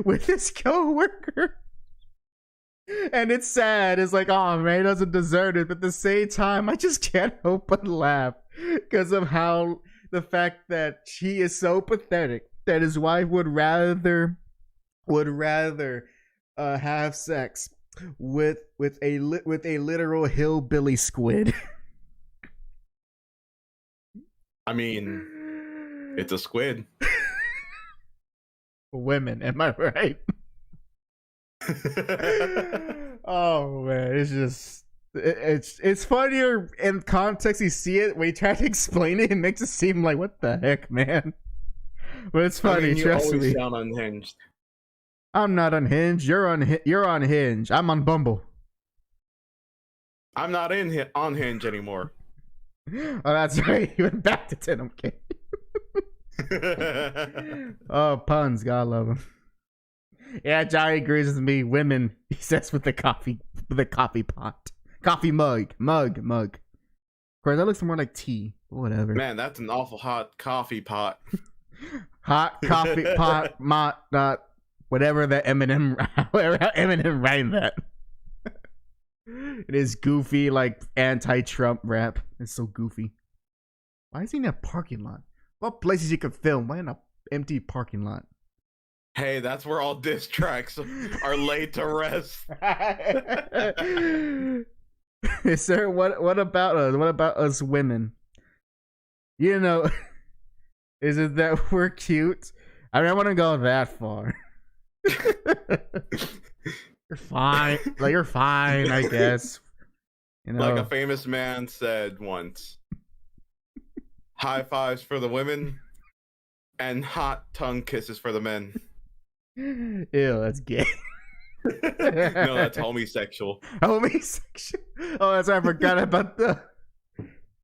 with his coworker. And it's sad. It's like, oh man, he doesn't deserve it. But at the same time, I just can't help but laugh because of how the fact that he is so pathetic that his wife would rather have sex with a literal hillbilly squid. I mean, it's a squid. Women, am I right? Oh man, it's just it's funnier in context. You see it when you try to explain it, it makes it seem like what the heck, man. But it's funny. I mean, you trust always me. sound unhinged. I'm not unhinged. You're on Hinge. I'm on Bumble. I'm not on Hinge anymore. Oh, that's right. You went back to 10. I'm kidding. Oh, puns. God love them. Yeah, Johnny agrees with me. Women, he says, with the coffee pot, coffee mug. Of course, that looks more like tea. Whatever. Man, that's an awful hot coffee pot. Hot coffee pot, whatever that Eminem, whatever how Eminem rhymed that. It is goofy, like anti-Trump rap. It's so goofy. Why is he in a parking lot? What places you could film? Why in an empty parking lot? Hey, that's where all diss tracks are laid to rest. Sir, what about us? What about us women? You know, is it that we're cute? I mean, I wouldn't go that far. You're fine. Like, you're fine, I guess. You know, Like a famous man said once, high fives for the women and hot tongue kisses for the men. Ew, that's gay. No, that's homosexual. Homosexual. Oh, that's right. I forgot about the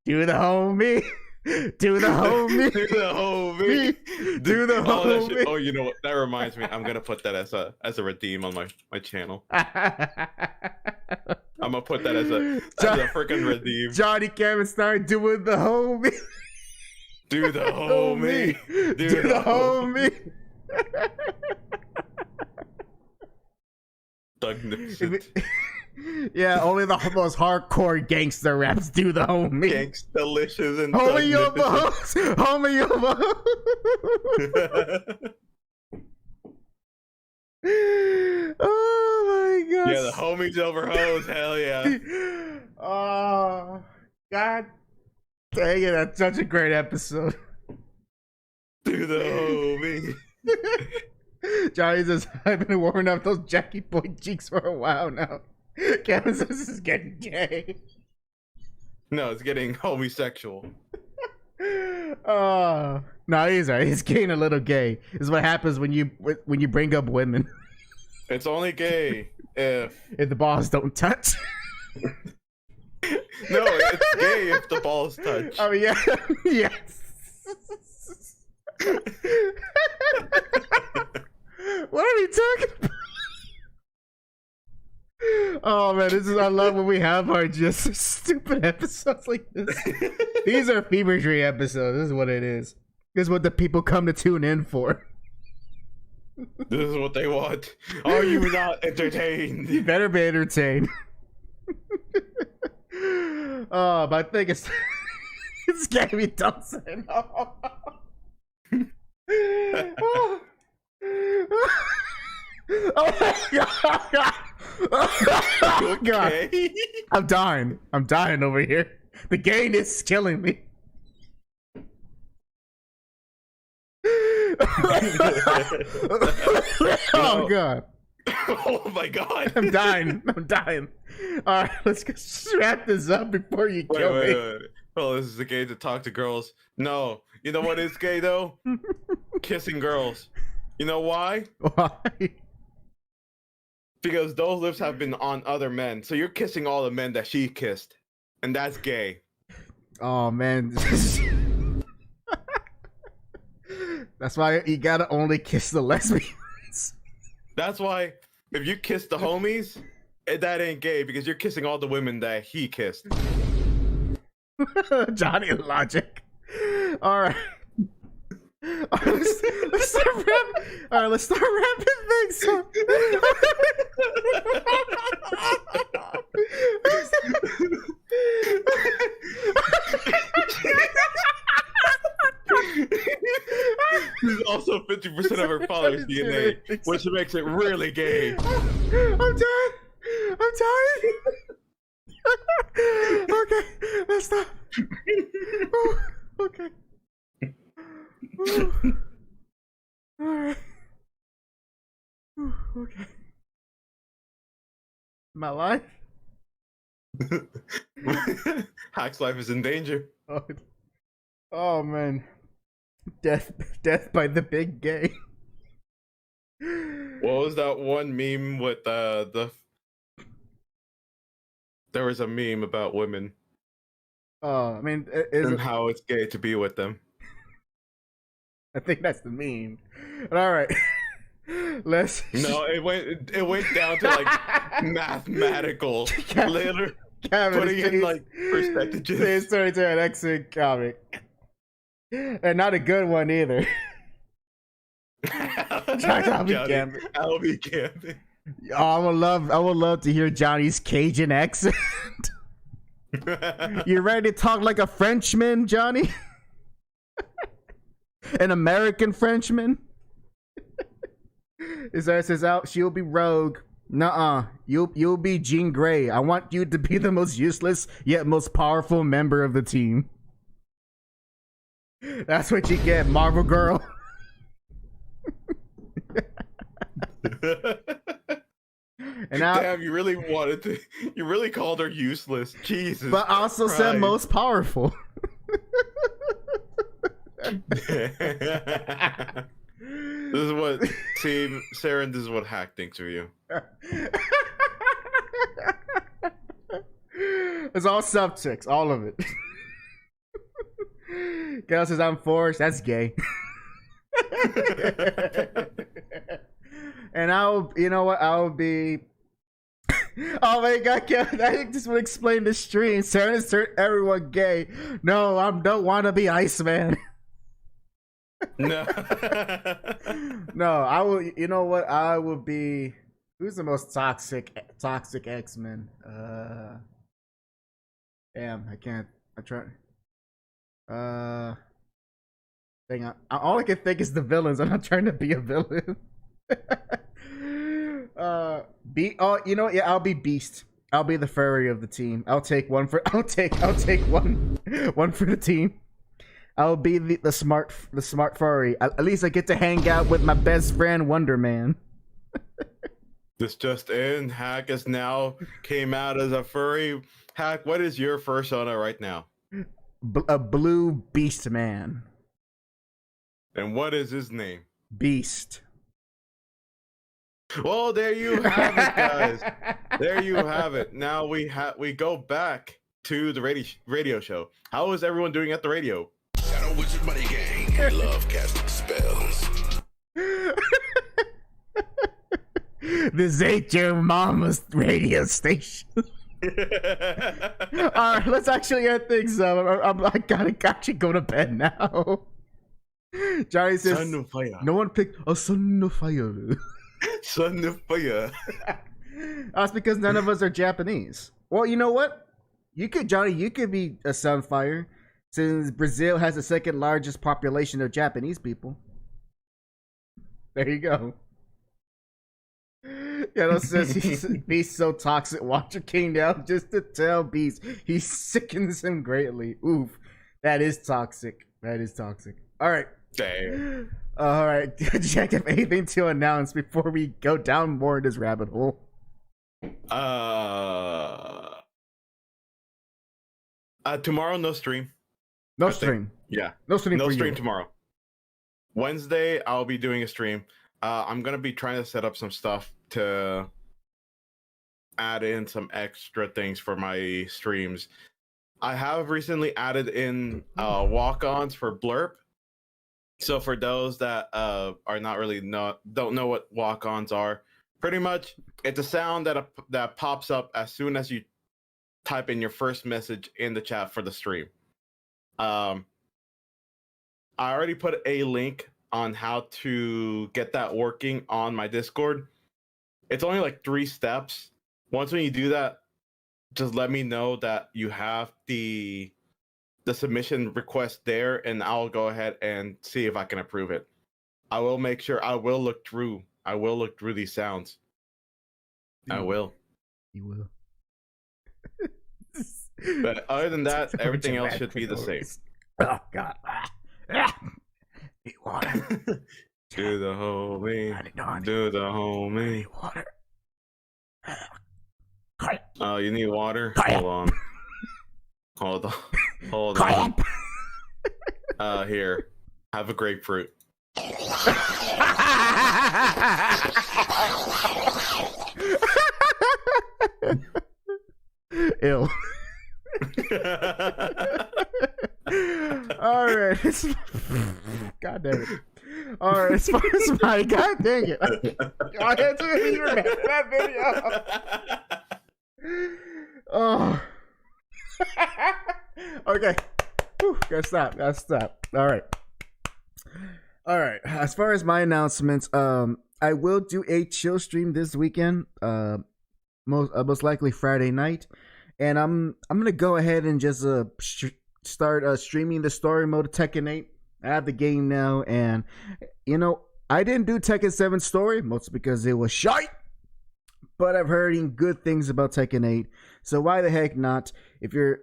do the homie. Do the homie. Do the homie. Do the homie. Oh, you know what? That reminds me. I'm gonna put that as a redeem on my channel. I'm gonna put that as a freaking redeem. Johnny Cameron started doing the homie. Do the homie. Do the homie. Thugnificent. Yeah, only the most hardcore gangster raps do the homie. Gangstalicious and Homie, yo, thugnificent. homie, yo, oh my god. Yeah, the homies over hoes. Hell yeah. Oh, god dang it. That's such a great episode. Do the homie. Johnny says, I've been warming up those Jackie Boy cheeks for a while now. Kevin says this is getting gay. No, it's getting homosexual. No, he's right. He's getting a little gay. This is what happens when you bring up women. It's only gay if the balls don't touch. no, it's gay if the balls touch. Oh yeah, yes. What are we talking about? Oh man, I love when we have our just stupid episodes like this. These are fever dream episodes. This is what it is. This is what the people come to tune in for. This is what they want. Are you not entertained? You better be entertained. Oh, but I think it's Gabby Thompson. Oh my god! Oh god! Okay. I'm dying over here. The gayness is killing me. Oh god! Oh my god! I'm dying. All right, let's wrap this up before you kill me. Wait. Oh, this is a gay to talk to girls. No, you know what is gay though? Kissing girls. You know why? Why? Because those lips have been on other men. So you're kissing all the men that she kissed. And that's gay. Oh man. That's why you gotta only kiss the lesbians. That's why if you kiss the homies, that ain't gay because you're kissing all the women that he kissed. Johnny Logic. All right. Let's start wrapping things up. She's also 50% of her father's DNA, which makes it really gay. I'm done. Okay, let's stop. Oh, okay. All right. Okay. My life? Hack's life is in danger. Oh man. Death by the big gay. What was that one meme with the there was a meme about women I mean, and how it's gay to be with them. I think that's the meme. But all right. Let's. No, it went down to like mathematical, literally putting in like percentages. It's turning to an excellent comic, and not a good one either. I'll be gambling. Oh, I would love to hear Johnny's Cajun accent. You ready to talk like a Frenchman, Johnny? An American Frenchman? His ass is out. She'll be Rogue. Nuh-uh. You'll be Jean Grey. I want you to be the most useless yet most powerful member of the team. That's what you get, Marvel Girl. And damn, you really wanted to. You really called her useless. Jesus. But also Christ. said most powerful. This is what Team Saren. This is what Hack thinks of you. It's all subtext, all of it. Gal says I'm forced. That's gay. And you know what? I'll be. Oh my god, Kevin, I just want to explain the stream. Saren has turned everyone gay. No, I don't want to be Iceman. No. No, I will. You know what? I will be. Who's the most toxic X-Men? Damn, I can't. I try. Dang, all I can think is the villains. I'm not trying to be a villain. You know what? Yeah, I'll be Beast. I'll be the furry of the team. I'll take one for. I'll take one for the team. I'll be the smart furry. At least I get to hang out with my best friend Wonder Man. This just in, Hack has now came out as a furry. Hack, what is your persona right now? A blue beast man. And what is his name? Beast. Well, there you have it, guys. There you have it. Now we go back to the radio show. How is everyone doing at the radio? Shadow Wizard Money Gang. We love casting spells. This ain't your mama's radio station. Alright, let's actually get things up. I gotta go to bed now. Johnny says, Son of fire. No one picked a son of fire. Son of fire. That's because none of us are Japanese. Well, you know what? Johnny, you could be a Sunfire, since Brazil has the second largest population of Japanese people. There you go. Yeah, says Beast so toxic. Watcher came down just to tell Beast he sickens him greatly. Oof, that is toxic. That is toxic. All right. Damn. All right, Jack, have anything to announce before we go down more in this rabbit hole? Tomorrow, no stream. No stream. Yeah. No stream. No for stream you. tomorrow. Wednesday, I'll be doing a stream. I'm gonna be trying to set up some stuff to add in some extra things for my streams. I have recently added in walk-ons for Blurp. So for those that are not really don't know what walk-ons are, pretty much it's a sound that pops up as soon as you type in your first message in the chat for the stream. I already put a link on how to get that working on my Discord. It's only like 3 steps. Once when you do that, just let me know that you have the submission request there, and I'll go ahead and see if I can approve it. I will make sure. I will look through these sounds. I will. You will. But other than that, everything else should be the same. Oh God. Need water. Do the whole me. Do the whole me. Water. Oh, you need water? Hold on. Hold on. Here. Have a grapefruit. Ill. All right. God damn it. All right. As far as my God dang it. I had to hear that video. Oh. Okay. Whew, gotta stop. All right. As far as my announcements, I will do a chill stream this weekend. Most likely Friday night, and I'm gonna go ahead and just start streaming the story mode of Tekken 8. I have the game now, and I didn't do Tekken 7 story mostly because it was shite. But I've heard good things about Tekken 8, so why the heck not? If you're,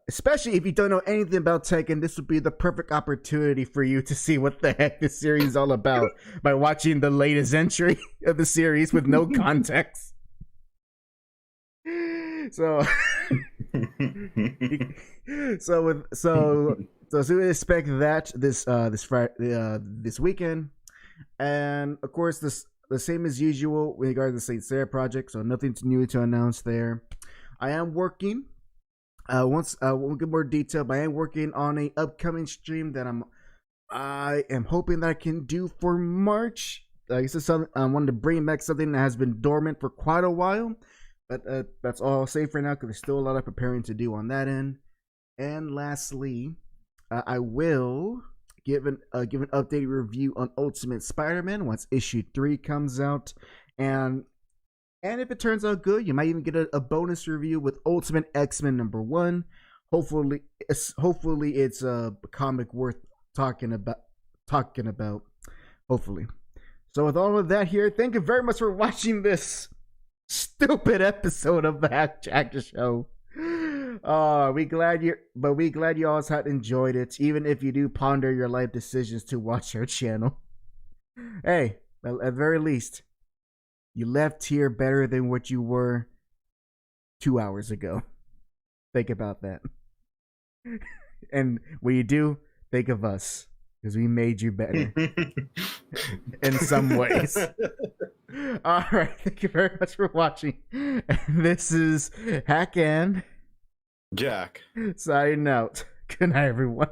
especially if you don't know anything about Tekken, this would be the perfect opportunity for you to see what the heck this series is all about by watching the latest entry of the series with no context. So we expect that this weekend, and of course the same as usual with regards to the Saint Seiya project. So nothing new to announce there. I am working. We'll get more detail, but I am working on a upcoming stream that I am hoping that I can do for March. This is something I wanted to bring back, something that has been dormant for quite a while. But that's all I'll say for now, because there's still a lot of preparing to do on that end. And lastly, I will give an updated review on Ultimate Spider-Man once issue 3 comes out. And And if it turns out good, you might even get a bonus review with Ultimate X-Men #1. Hopefully it's a comic worth talking about. Hopefully. So with all of that here, thank you very much for watching this stupid episode of the HACjacshow. We glad you all had enjoyed it, even if you do ponder your life decisions to watch our channel. Hey, at the very least, you left here better than what you were 2 hours ago. Think about that. And when you do, think of us, because we made you better in some ways. Alright, thank you very much for watching. And this is HAC and JAC. signing out. Good night, everyone.